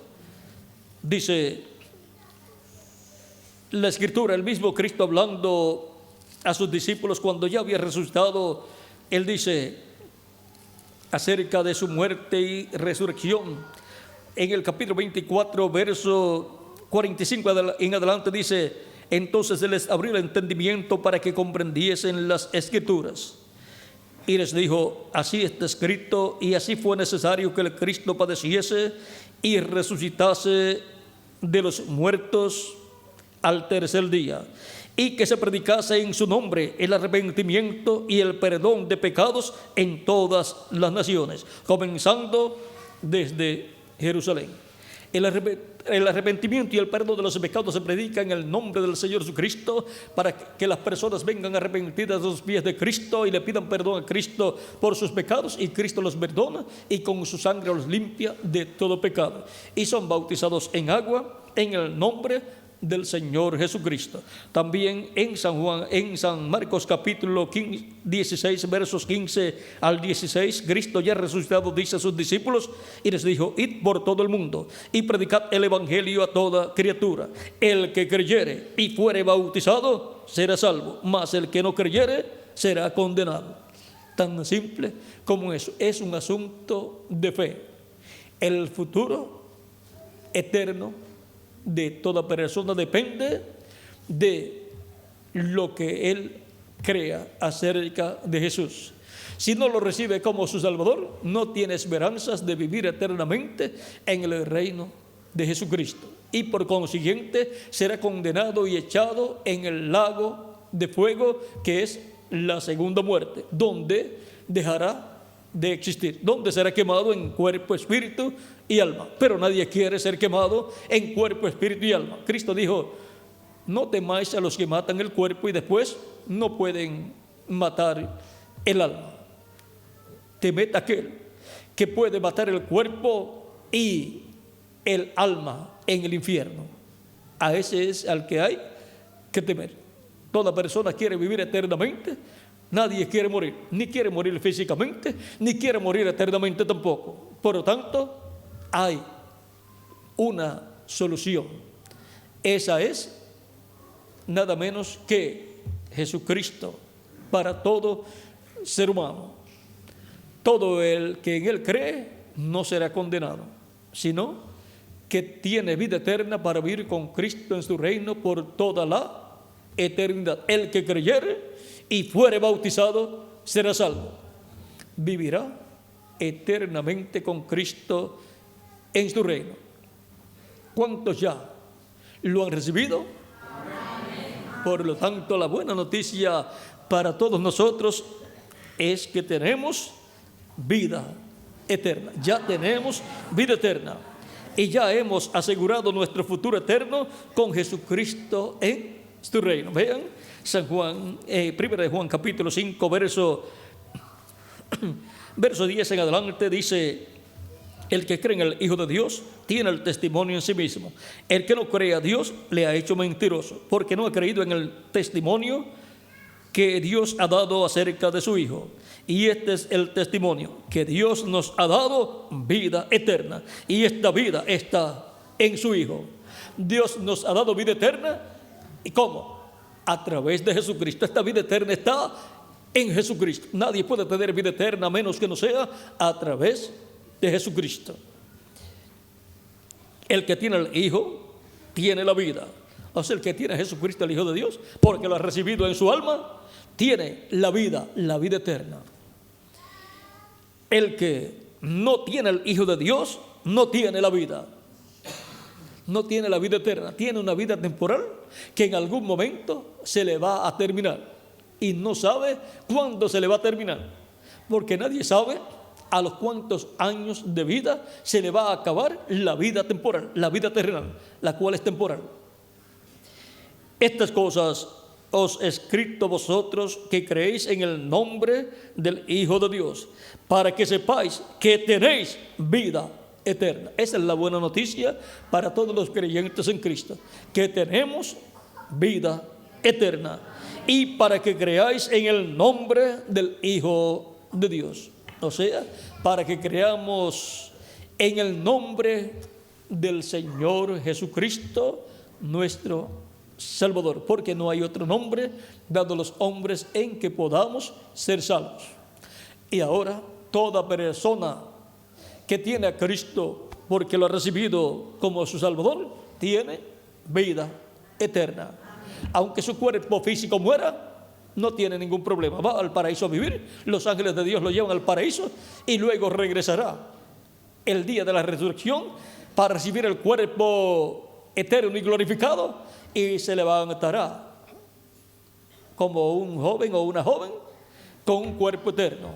Dice la Escritura, el mismo Cristo hablando a sus discípulos cuando ya había resucitado, Él dice acerca de su muerte y resurrección, en el capítulo 24, verso 45 en adelante, dice: entonces Él les abrió el entendimiento para que comprendiesen las Escrituras. Y les dijo: así está escrito, y así fue necesario que el Cristo padeciese y resucitase de los muertos al tercer día, y que se predicase en su nombre el arrepentimiento y el perdón de pecados en todas las naciones, comenzando desde Jerusalén. El arrepentimiento y el perdón de los pecados se predica en el nombre del Señor Jesucristo para que las personas vengan arrepentidas de los pies de Cristo y le pidan perdón a Cristo por sus pecados, y Cristo los perdona y con su sangre los limpia de todo pecado, y son bautizados en agua en el nombre del Señor Jesucristo. También en San Marcos capítulo 16, versos 15 al 16, Cristo ya resucitado dice a sus discípulos y les dijo: id por todo el mundo y predicad el evangelio a toda criatura. El que creyere y fuere bautizado será salvo, mas el que no creyere será condenado. Tan simple como eso. Es un asunto de fe. El futuro eterno de toda persona depende de lo que él crea acerca de Jesús. Si no lo recibe como su Salvador, no tiene esperanzas de vivir eternamente en el reino de Jesucristo, y por consiguiente será condenado y echado en el lago de fuego, que es la segunda muerte, donde dejará de existir, donde será quemado en cuerpo, espíritu y alma. Pero nadie quiere ser quemado en cuerpo, espíritu y alma. Cristo dijo: no temáis a los que matan el cuerpo y después no pueden matar el alma. Temed a aquel que puede matar el cuerpo y el alma en el infierno. A ese es al que hay que temer. Toda persona quiere vivir eternamente. Nadie quiere morir, ni quiere morir físicamente, ni quiere morir eternamente tampoco. Por lo tanto, hay una solución. Esa es nada menos que Jesucristo para todo ser humano. Todo el que en Él cree no será condenado, sino que tiene vida eterna para vivir con Cristo en su reino por toda la eternidad. El que creyere y fuere bautizado será salvo. Vivirá eternamente con Cristo en su reino. ¿Cuántos ya lo han recibido? Amén. Por lo tanto, la buena noticia para todos nosotros es que tenemos vida eterna. Ya tenemos vida eterna y ya hemos asegurado nuestro futuro eterno con Jesucristo en su reino. Vean San Juan, 1 de Juan capítulo 5, verso 10 en adelante, dice: El que cree en el Hijo de Dios tiene el testimonio en sí mismo. El que no cree a Dios le ha hecho mentiroso, porque no ha creído en el testimonio que Dios ha dado acerca de su Hijo. Y este es el testimonio, que Dios nos ha dado vida eterna, y esta vida está en su Hijo. Dios nos ha dado vida eterna. ¿Y cómo? A través de Jesucristo. Esta vida eterna está en Jesucristo. Nadie puede tener vida eterna a menos que no sea a través de Jesucristo. El que tiene el Hijo tiene la vida. O sea, el que tiene a Jesucristo, el Hijo de Dios, porque lo ha recibido en su alma, tiene la vida eterna. El que no tiene el Hijo de Dios no tiene la vida. No tiene la vida eterna. Tiene una vida temporal que en algún momento se le va a terminar. Y no sabe cuándo se le va a terminar. Porque nadie sabe a los cuántos años de vida se le va a acabar la vida temporal, la vida terrenal, la cual es temporal. Estas cosas os he escrito vosotros que creéis en el nombre del Hijo de Dios, para que sepáis que tenéis vida eterna. Esa es la buena noticia para todos los creyentes en Cristo, que tenemos vida eterna, y para que creáis en el nombre del Hijo de Dios. O sea, para que creamos en el nombre del Señor Jesucristo, nuestro Salvador, porque no hay otro nombre dado a los hombres en que podamos ser salvos. Y ahora toda persona que tiene a Cristo porque lo ha recibido como su Salvador, tiene vida eterna. Aunque su cuerpo físico muera, no tiene ningún problema. Va al paraíso a vivir. Los ángeles de Dios lo llevan al paraíso y luego regresará el día de la resurrección para recibir el cuerpo eterno y glorificado, y se levantará como un joven o una joven con un cuerpo eterno.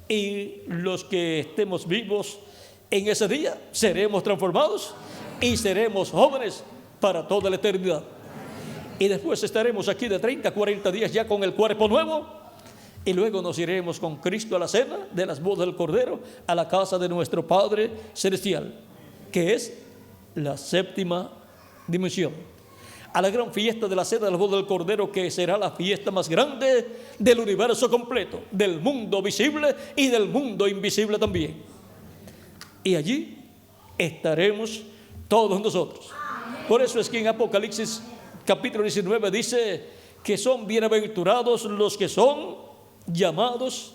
Y los que estemos vivos en ese día seremos transformados y seremos jóvenes para toda la eternidad. Y después estaremos aquí de 30 a 40 días ya con el cuerpo nuevo, y luego nos iremos con Cristo a la cena de las bodas del Cordero, a la casa de nuestro Padre Celestial, que es la séptima dimensión, a la gran fiesta de la cena de las bodas del Cordero, que será la fiesta más grande del universo completo, del mundo visible y del mundo invisible también. Y allí estaremos todos nosotros. Por eso es que en Apocalipsis capítulo 19 dice que son bienaventurados los que son llamados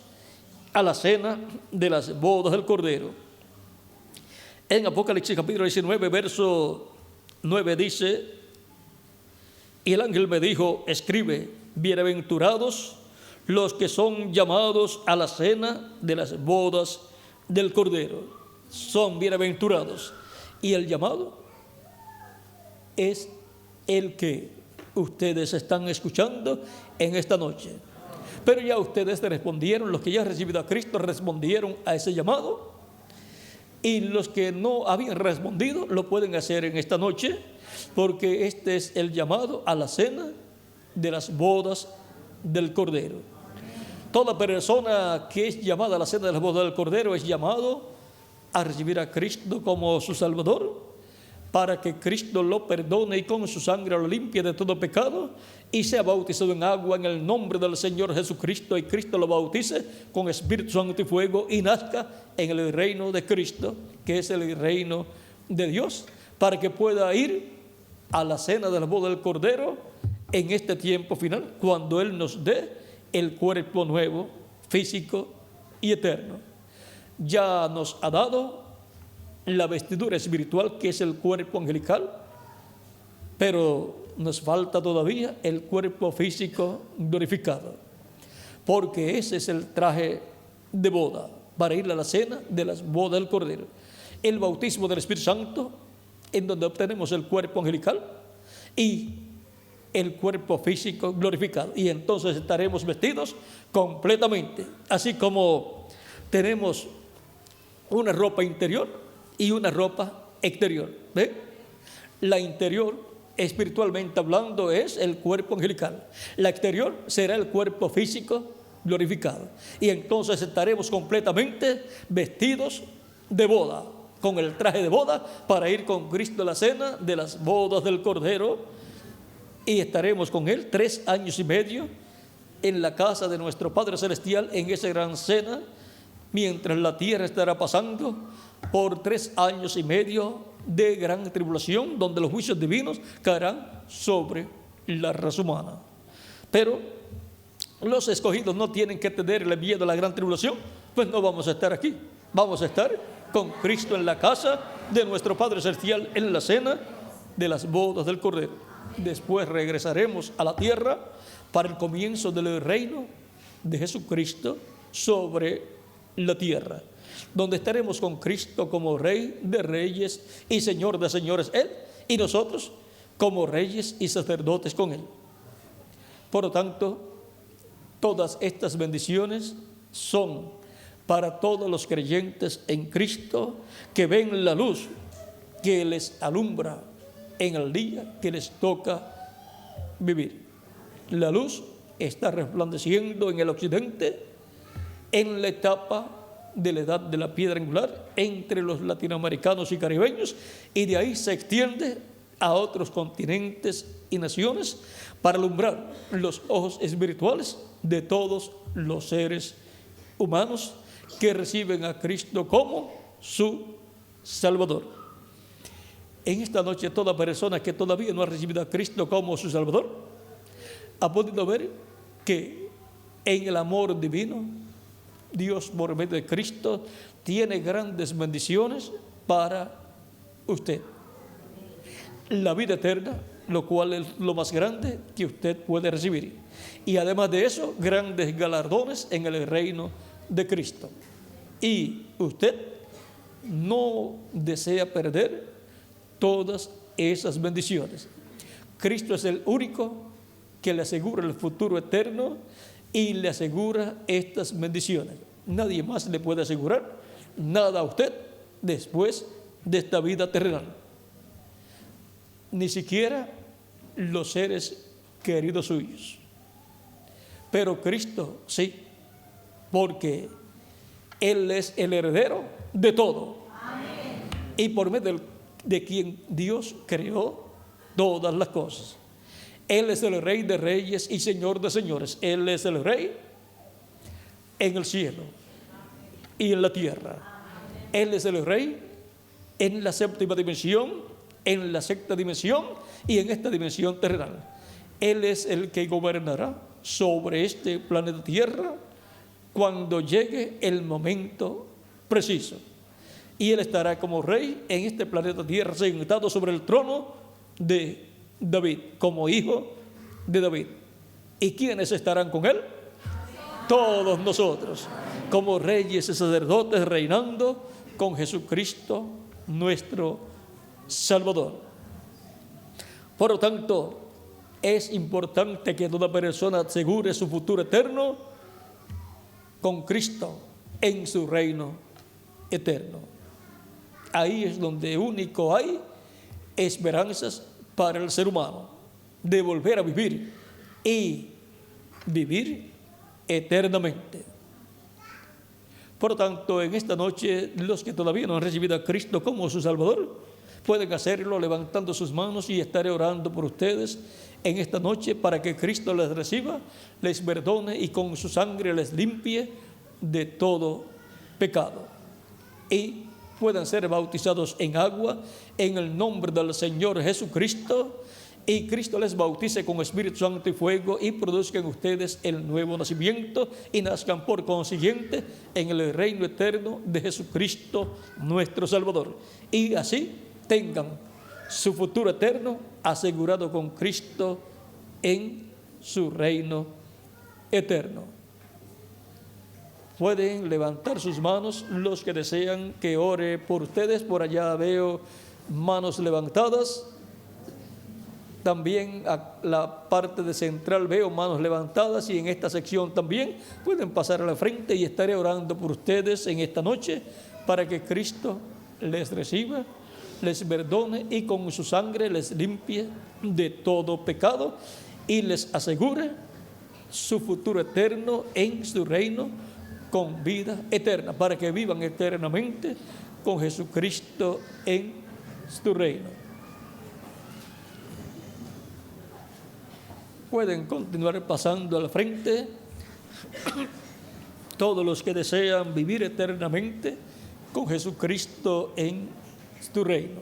a la cena de las bodas del Cordero. En Apocalipsis capítulo 19 verso 9 dice: y el ángel me dijo, escribe, bienaventurados los que son llamados a la cena de las bodas del Cordero. Son bienaventurados. Y el llamado es el que ustedes están escuchando en esta noche. Pero ya ustedes respondieron, los que ya han recibido a Cristo respondieron a ese llamado, y los que no habían respondido lo pueden hacer en esta noche, porque este es el llamado a la cena de las bodas del Cordero. Toda persona que es llamada a la cena de las bodas del Cordero es llamado a recibir a Cristo como su Salvador, para que Cristo lo perdone y con su sangre lo limpie de todo pecado, y sea bautizado en agua en el nombre del Señor Jesucristo, y Cristo lo bautice con Espíritu Santo y fuego, y nazca en el reino de Cristo, que es el reino de Dios, para que pueda ir a la cena de la boda del Cordero en este tiempo final, cuando Él nos dé el cuerpo nuevo, físico y eterno. Ya nos ha dado la vestidura espiritual, que es el cuerpo angelical, pero nos falta todavía el cuerpo físico glorificado, porque ese es el traje de boda para ir a la cena de las bodas del Cordero. El bautismo del Espíritu Santo, en donde obtenemos el cuerpo angelical y el cuerpo físico glorificado, y entonces estaremos vestidos completamente, así como tenemos una ropa interior y una ropa exterior. ¿Ve? La interior, espiritualmente hablando, es el cuerpo angelical. La exterior será el cuerpo físico glorificado. Y entonces estaremos completamente vestidos de boda, con el traje de boda, para ir con Cristo a la cena de las bodas del Cordero, y estaremos con Él 3 años y medio en la casa de nuestro Padre Celestial, en esa gran cena, mientras la tierra estará pasando por 3 años y medio de gran tribulación, donde los juicios divinos caerán sobre la raza humana. Pero los escogidos no tienen que tenerle miedo a la gran tribulación, pues no vamos a estar aquí, vamos a estar con Cristo en la casa de nuestro Padre Celestial, en la cena de las bodas del Cordero. Después regresaremos a la tierra para el comienzo del reino de Jesucristo sobre la tierra, donde estaremos con Cristo como Rey de reyes y Señor de señores Él, y nosotros como reyes y sacerdotes con Él. Por lo tanto, todas estas bendiciones son para todos los creyentes en Cristo que ven la luz que les alumbra en el día que les toca vivir. La luz está resplandeciendo en el occidente, en la etapa de la edad de la piedra angular, entre los latinoamericanos y caribeños, y de ahí se extiende a otros continentes y naciones para alumbrar los ojos espirituales de todos los seres humanos que reciben a Cristo como su Salvador. En esta noche, toda persona que todavía no ha recibido a Cristo como su Salvador ha podido ver que en el amor divino, Dios por medio de Cristo tiene grandes bendiciones para usted. La vida eterna, lo cual es lo más grande que usted puede recibir. Y además de eso, grandes galardones en el reino de Cristo. Y usted no desea perder todas esas bendiciones. Cristo es el único que le asegura el futuro eterno y le asegura estas bendiciones. Nadie más le puede asegurar nada a usted después de esta vida terrenal. Ni siquiera los seres queridos suyos. Pero Cristo sí, porque Él es el heredero de todo. Amén. Y por medio de quien Dios creó todas las cosas. Él es el Rey de reyes y Señor de señores. Él es el Rey en el cielo y en la tierra. Él es el Rey en la séptima dimensión, en la sexta dimensión y en esta dimensión terrenal. Él es el que gobernará sobre este planeta Tierra cuando llegue el momento preciso. Y Él estará como Rey en este planeta Tierra, sentado sobre el trono de David, como hijo de David. ¿Y quiénes estarán con Él? Todos nosotros, como reyes y sacerdotes, reinando con Jesucristo, nuestro Salvador. Por lo tanto, es importante que toda persona asegure su futuro eterno con Cristo en su reino eterno. Ahí es donde único hay esperanzas para el ser humano de volver a vivir y vivir eternamente. Por lo tanto, en esta noche, los que todavía no han recibido a Cristo como su Salvador, pueden hacerlo levantando sus manos, y estaré orando por ustedes en esta noche para que Cristo les reciba, les perdone y con su sangre les limpie de todo pecado. Y puedan ser bautizados en agua en el nombre del Señor Jesucristo, y Cristo les bautice con Espíritu Santo y fuego, y produzcan ustedes el nuevo nacimiento y nazcan por consiguiente en el reino eterno de Jesucristo nuestro Salvador, y así tengan su futuro eterno asegurado con Cristo en su reino eterno. Pueden levantar sus manos los que desean que ore por ustedes. Por allá veo manos levantadas. También a la parte de central veo manos levantadas, y en esta sección también pueden pasar a la frente, y estaré orando por ustedes en esta noche para que Cristo les reciba, les perdone y con su sangre les limpie de todo pecado y les asegure su futuro eterno en su reino con vida eterna, para que vivan eternamente con Jesucristo en tu reino. Pueden continuar pasando al frente todos los que desean vivir eternamente con Jesucristo en tu reino.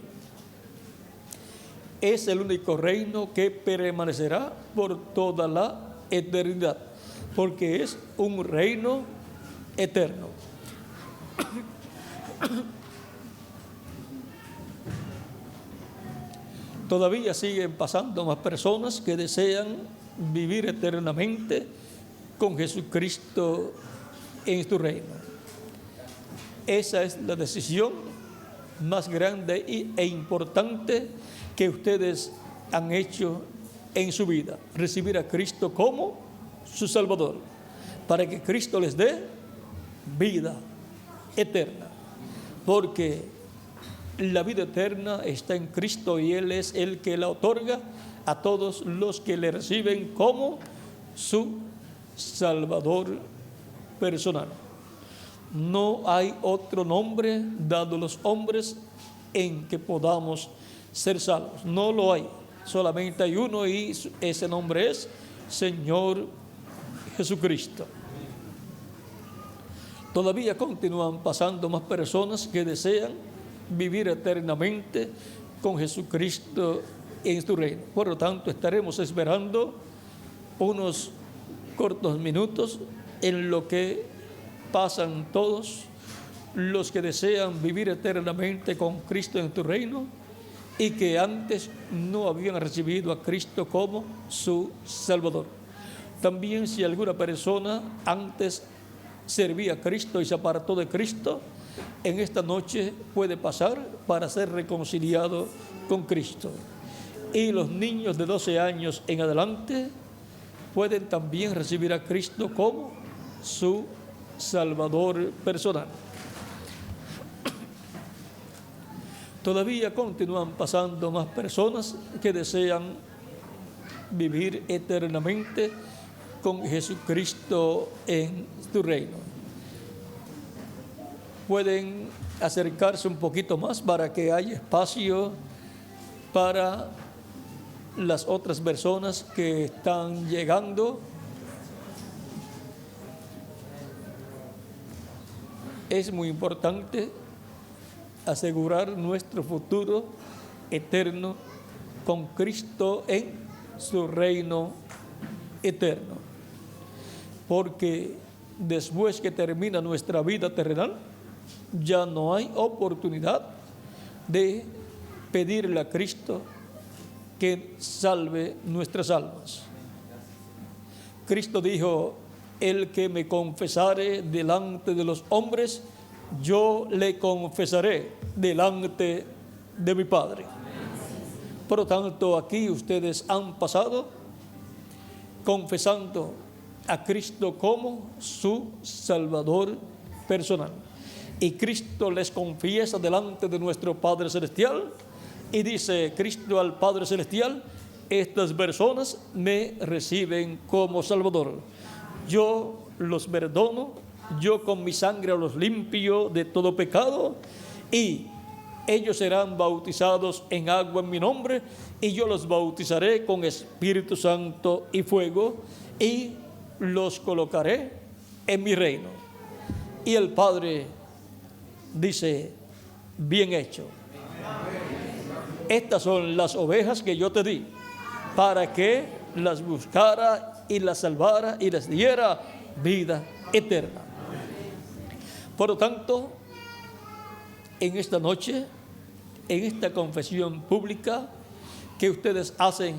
Es el único reino que permanecerá por toda la eternidad, porque es un reino eterno. Todavía siguen pasando más personas que desean vivir eternamente con Jesucristo en tu reino. Esa es la decisión más grande e importante que ustedes han hecho en su vida: recibir a Cristo como su Salvador, para que Cristo les dé vida eterna, porque la vida eterna está en Cristo y Él es el que la otorga a todos los que le reciben como su Salvador personal. No hay otro nombre dado a los hombres en que podamos ser salvos. No lo hay. Solamente hay uno, y ese nombre es Señor Jesucristo. Todavía continúan pasando más personas que desean vivir eternamente con Jesucristo en su reino. Por lo tanto, estaremos esperando unos cortos minutos en lo que pasan todos los que desean vivir eternamente con Cristo en tu reino y que antes no habían recibido a Cristo como su Salvador. También, si alguna persona antes servía a Cristo y se apartó de Cristo, en esta noche puede pasar para ser reconciliado con Cristo. Y los niños de 12 años en adelante pueden también recibir a Cristo como su Salvador personal. Todavía continúan pasando más personas que desean vivir eternamente con Jesucristo en tu reino. Pueden acercarse un poquito más para que haya espacio para las otras personas que están llegando. Es muy importante asegurar nuestro futuro eterno con Cristo en su reino eterno, porque después que termina nuestra vida terrenal, ya no hay oportunidad de pedirle a Cristo que salve nuestras almas. Cristo dijo: el que me confesare delante de los hombres, yo le confesaré delante de mi Padre. Por lo tanto, aquí ustedes han pasado confesando a Cristo como su Salvador personal. Y Cristo les confiesa delante de nuestro Padre Celestial, y dice Cristo al Padre Celestial: estas personas me reciben como Salvador. Yo los perdono, yo con mi sangre los limpio de todo pecado, y ellos serán bautizados en agua en mi nombre, y yo los bautizaré con Espíritu Santo y fuego, y los colocaré en mi reino. Y el Padre dice: bien hecho. Estas son las ovejas que yo te di, para que las buscara y las salvara y les diera vida eterna. Por lo tanto, en esta noche, en esta confesión pública que ustedes hacen,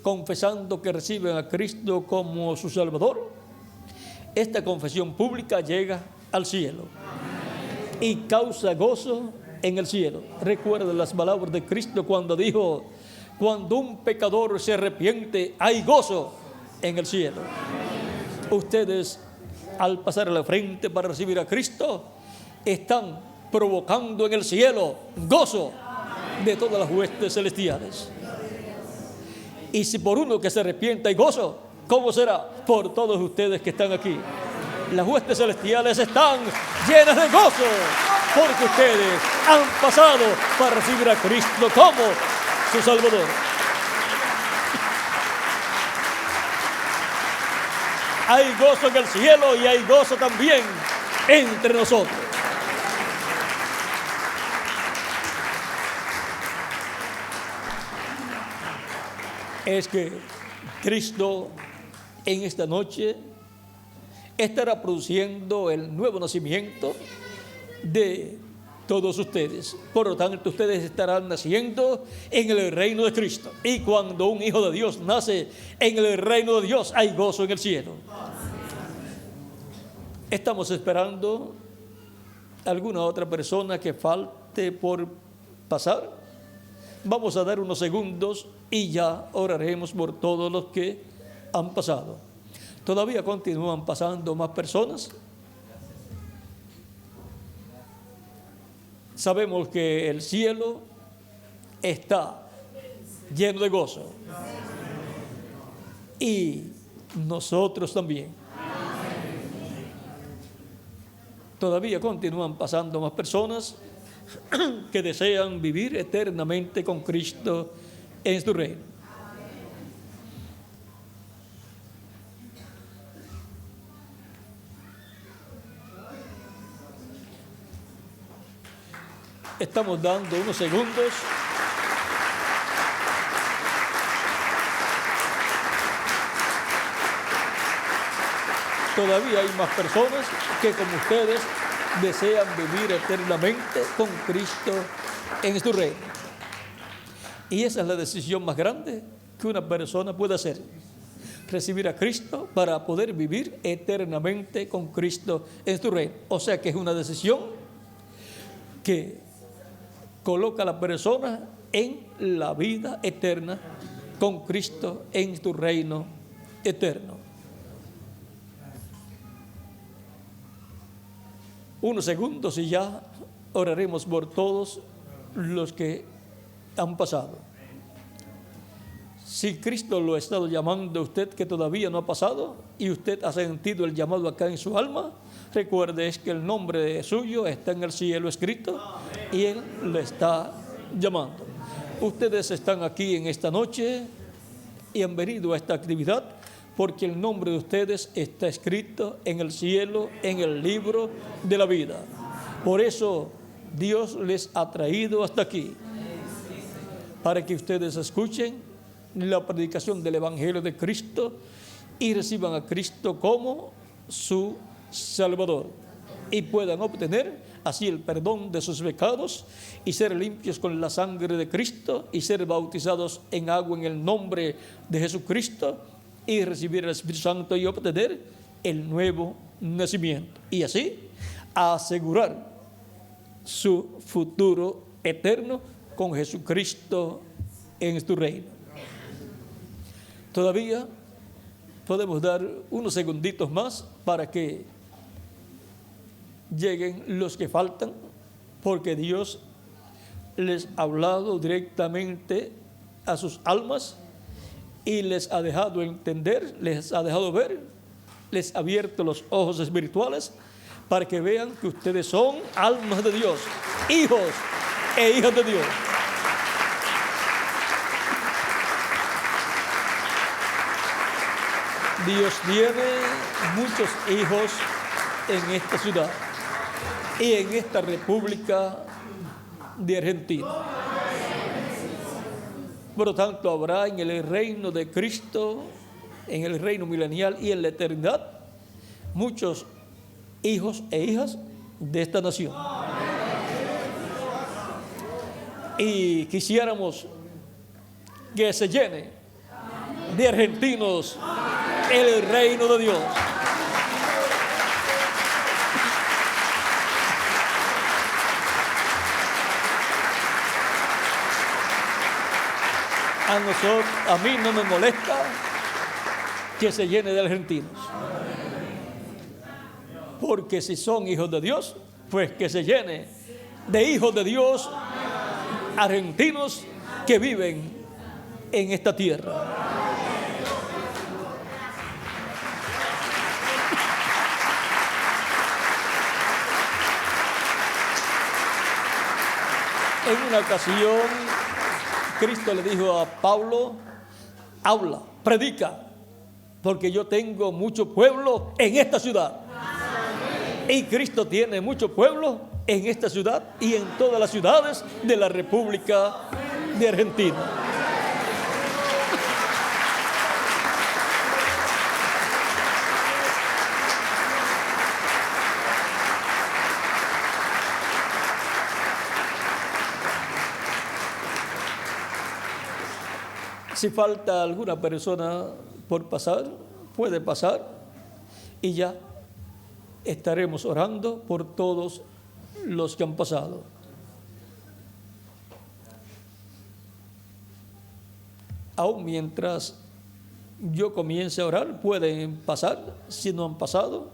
confesando que reciben a Cristo como su Salvador, esta confesión pública llega al cielo y causa gozo en el cielo. Recuerda las palabras de Cristo cuando dijo: cuando un pecador se arrepiente, hay gozo en el cielo. Ustedes, al pasar a la frente para recibir a Cristo, están provocando en el cielo gozo de todas las huestes celestiales. Y si por uno que se arrepienta hay gozo, ¿cómo será por todos ustedes que están aquí? Las huestes celestiales están llenas de gozo. porque ustedes han pasado para recibir a Cristo como su Salvador. Hay gozo en el cielo y hay gozo también entre nosotros. Es que Cristo en esta noche estará produciendo el nuevo nacimiento de todos ustedes. Por lo tanto, ustedes estarán naciendo en el reino de Cristo. Y cuando un hijo de Dios nace en el reino de Dios, hay gozo en el cielo. Estamos esperando alguna otra persona que falte por pasar. Vamos a dar unos segundos y ya oraremos por todos los que han pasado. Todavía continúan pasando más personas. Sabemos que el cielo está lleno de gozo. Y nosotros también. Todavía continúan pasando más personas que desean vivir eternamente con Cristo en su reino. Estamos dando unos segundos. Todavía hay más personas que, como ustedes, desean vivir eternamente con Cristo en su reino. Y esa es la decisión más grande que una persona puede hacer: recibir a Cristo para poder vivir eternamente con Cristo en su reino. O sea que es una decisión que coloca a la persona en la vida eterna con Cristo en su reino eterno. Unos segundos y ya oraremos por todos los que han pasado. Si Cristo lo ha estado llamando a usted que todavía no ha pasado y usted ha sentido el llamado acá en su alma, recuerde es que el nombre suyo está en el cielo escrito y Él le está llamando. Ustedes están aquí en esta noche y han venido a esta actividad porque el nombre de ustedes está escrito en el cielo, en el libro de la vida. Por eso Dios les ha traído hasta aquí, para que ustedes escuchen la predicación del Evangelio de Cristo y reciban a Cristo como su Salvador y puedan obtener así el perdón de sus pecados y ser limpios con la sangre de Cristo y ser bautizados en agua en el nombre de Jesucristo y recibir el Espíritu Santo y obtener el nuevo nacimiento y así asegurar su futuro eterno con Jesucristo en su reino. Todavía podemos dar unos segunditos más para que lleguen los que faltan, porque Dios les ha hablado directamente a sus almas y les ha dejado entender, les ha dejado ver, les ha abierto los ojos espirituales para que vean que ustedes son almas de Dios, hijos e hijas de Dios. Dios tiene muchos hijos en esta ciudad y en esta República de Argentina. Por lo tanto, habrá en el reino de Cristo, en el reino milenial y en la eternidad, muchos hijos e hijas de esta nación. Y quisiéramos que se llene de argentinos el reino de Dios. A mí no me molesta que se llene de argentinos, porque si son hijos de Dios, pues que se llene de hijos de Dios argentinos que viven en esta tierra. En una ocasión, Cristo le dijo a Pablo: habla, predica, porque yo tengo mucho pueblo en esta ciudad. Y Cristo tiene mucho pueblo en esta ciudad y en todas las ciudades de la República de Argentina. Si falta alguna persona por pasar, puede pasar y ya estaremos orando por todos los que han pasado. Aún mientras yo comience a orar, pueden pasar si no han pasado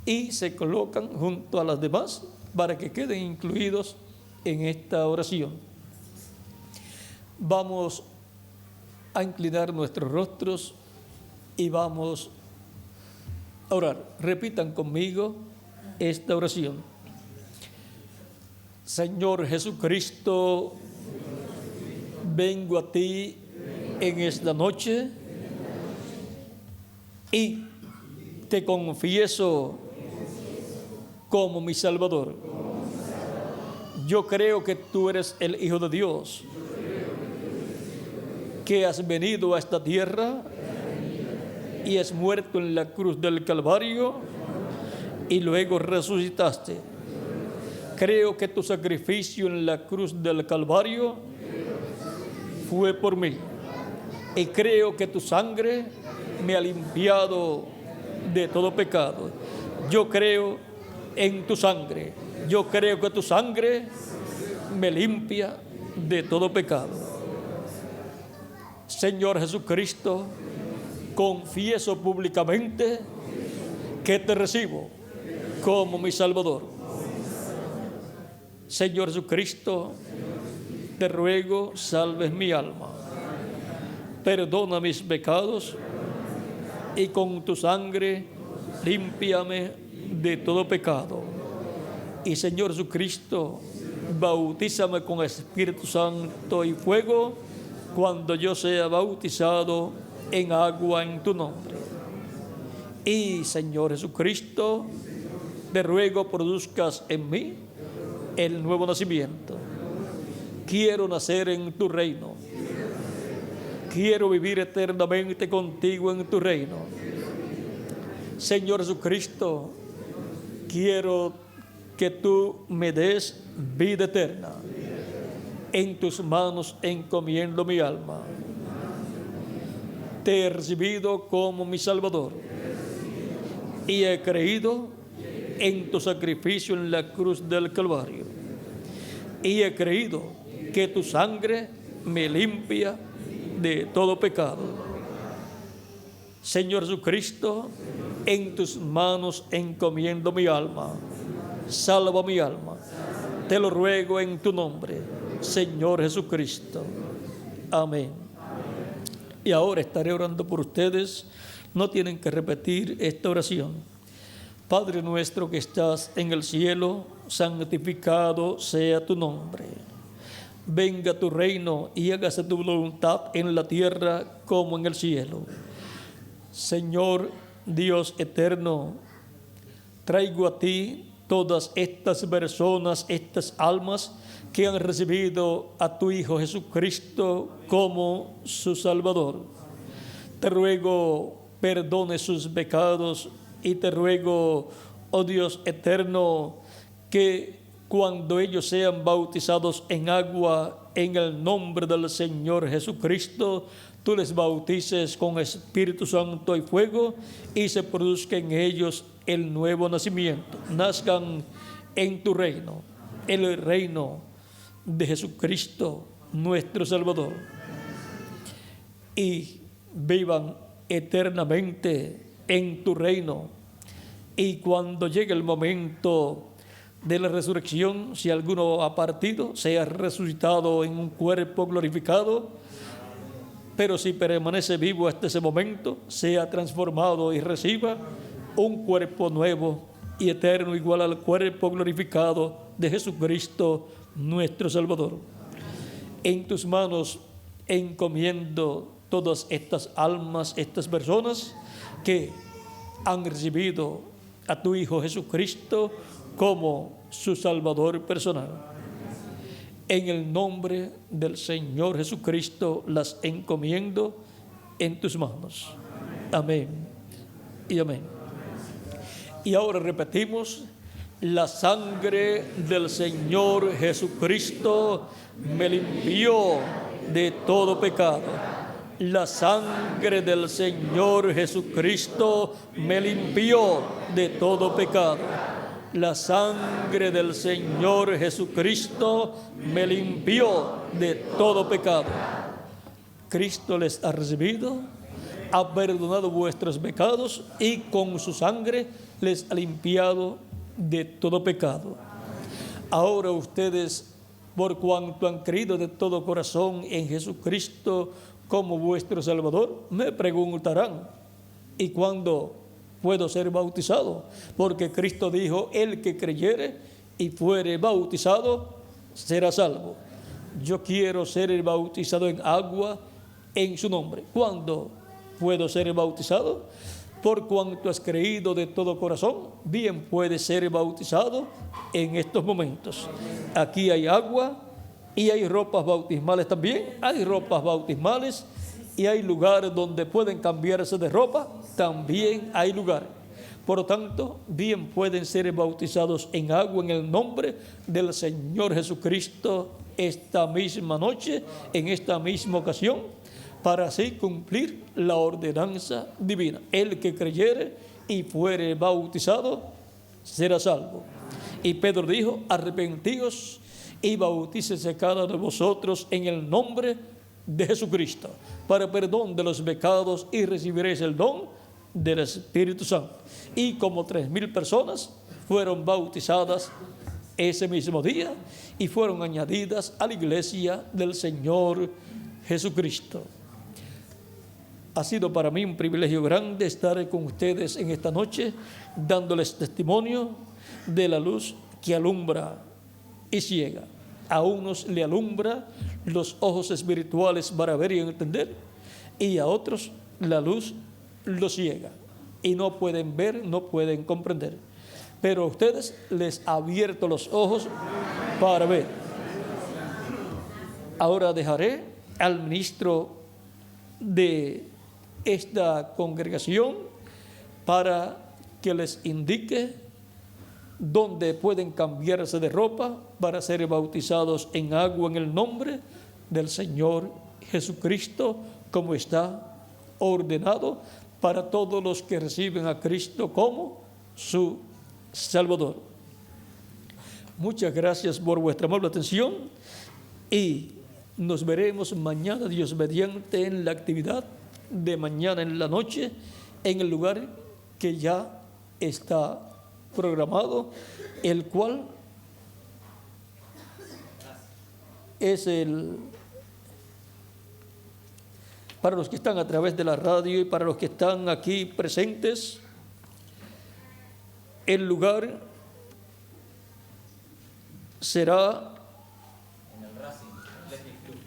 y se colocan junto a las demás para que queden incluidos en esta oración. Vamos a inclinar nuestros rostros y vamos a orar. Repitan conmigo esta oración. Señor Jesucristo, vengo a ti en esta noche y te confieso como mi Salvador. Yo creo que tú eres el Hijo de Dios, que has venido a esta tierra y has muerto en la cruz del Calvario y luego resucitaste. Creo que tu sacrificio en la cruz del Calvario fue por mí. Y creo que tu sangre me ha limpiado de todo pecado. Yo creo en tu sangre. Yo creo que tu sangre me limpia de todo pecado. Señor Jesucristo, confieso públicamente que te recibo como mi Salvador. Señor Jesucristo, te ruego salves mi alma, perdona mis pecados y con tu sangre límpiame de todo pecado. Y Señor Jesucristo, bautízame con Espíritu Santo y fuego cuando yo sea bautizado en agua en tu nombre. Y Señor Jesucristo, te ruego produzcas en mí el nuevo nacimiento. Quiero nacer en tu reino. Quiero vivir eternamente contigo en tu reino. Señor Jesucristo, quiero que tú me des vida eterna. En tus manos encomiendo mi alma. Te he recibido como mi Salvador y he creído en tu sacrificio en la cruz del Calvario. Y he creído que tu sangre me limpia de todo pecado. Señor Jesucristo, en tus manos encomiendo mi alma. Salva mi alma. Te lo ruego en tu nombre, Señor Jesucristo. Amén. Y ahora estaré orando por ustedes. No tienen que repetir esta oración. Padre nuestro que estás en el cielo, santificado sea tu nombre. Venga tu reino y hágase tu voluntad en la tierra como en el cielo. Señor Dios eterno, traigo a ti todas estas personas, estas almas que han recibido a tu Hijo Jesucristo como su Salvador. Te ruego perdone sus pecados y te ruego, oh Dios eterno, que cuando ellos sean bautizados en agua en el nombre del Señor Jesucristo, tú les bautices con Espíritu Santo y fuego y se produzca en ellos el nuevo nacimiento. Nazcan en tu reino, el reino de Jesucristo, nuestro Salvador, y vivan eternamente en tu reino. Y cuando llegue el momento de la resurrección, si alguno ha partido, sea resucitado en un cuerpo glorificado, pero si permanece vivo hasta ese momento, sea transformado y reciba un cuerpo nuevo y eterno igual al cuerpo glorificado de Jesucristo, nuestro Salvador. En tus manos encomiendo todas estas almas, estas personas que han recibido a tu Hijo Jesucristo como su Salvador personal. En el nombre del Señor Jesucristo las encomiendo en tus manos. Amén y amén. Y ahora repetimos: la sangre del Señor Jesucristo me limpió de todo pecado. La sangre del Señor Jesucristo me limpió de todo pecado. La sangre del Señor Jesucristo me limpió de todo pecado. Cristo les ha recibido, ha perdonado vuestros pecados y con su sangre les ha limpiado de todo pecado. Ahora ustedes, por cuanto han creído de todo corazón en Jesucristo como vuestro Salvador, me preguntarán: ¿y cuándo puedo ser bautizado? Porque Cristo dijo: el que creyere y fuere bautizado será salvo. Yo quiero ser bautizado en agua en su nombre. ¿Cuándo puedo ser bautizado? Por cuanto has creído de todo corazón, bien puedes ser bautizado en estos momentos. Aquí hay agua y hay ropas bautismales también. Hay ropas bautismales y hay lugares donde pueden cambiarse de ropa. También hay lugar. Por lo tanto, bien pueden ser bautizados en agua en el nombre del Señor Jesucristo esta misma noche, en esta misma ocasión, para así cumplir la ordenanza divina. El que creyere y fuere bautizado será salvo. Y Pedro dijo: arrepentíos y bautícese cada uno de vosotros en el nombre de Jesucristo para perdón de los pecados y recibiréis el don del Espíritu Santo. Y como 3,000 personas fueron bautizadas ese mismo día y fueron añadidas a la iglesia del Señor Jesucristo. Ha sido para mí un privilegio grande estar con ustedes en esta noche, dándoles testimonio de la luz que alumbra y ciega. A unos le alumbra los ojos espirituales para ver y entender, y a otros la luz los ciega y no pueden ver, no pueden comprender. Pero a ustedes les ha abierto los ojos para ver. Ahora dejaré al ministro de esta congregación para que les indique dónde pueden cambiarse de ropa para ser bautizados en agua en el nombre del Señor Jesucristo, como está ordenado para todos los que reciben a Cristo como su Salvador. Muchas gracias por vuestra amable atención y nos veremos mañana, Dios mediante, en la actividad de mañana en la noche, en el lugar que ya está programado, el cual es para los que están a través de la radio y para los que están aquí presentes, el lugar será en el Racing Athletic Club.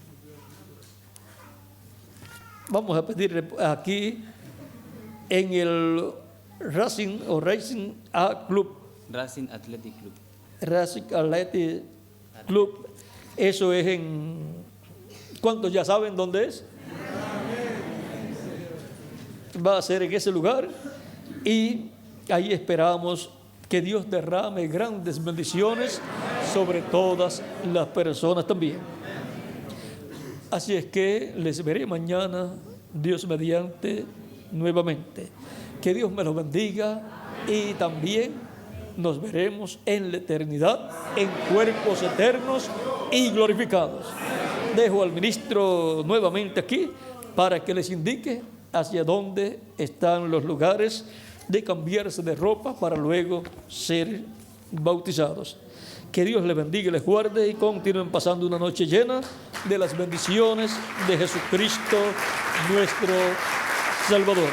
Vamos a pedir aquí en el Racing A Club. Racing Athletic Club. Racing Athletic Club. Eso es en... ¿Cuántos ya saben dónde es? Va a ser en ese lugar y ahí esperamos que Dios derrame grandes bendiciones sobre todas las personas también. Así es que les veré mañana, Dios mediante, nuevamente. Que Dios me los bendiga y también nos veremos en la eternidad, en cuerpos eternos y glorificados. Dejo al ministro nuevamente aquí para que les indique hacia dónde están los lugares de cambiarse de ropa para luego ser bautizados. Que Dios les bendiga y les guarde y continúen pasando una noche llena de las bendiciones de Jesucristo, nuestro Salvador.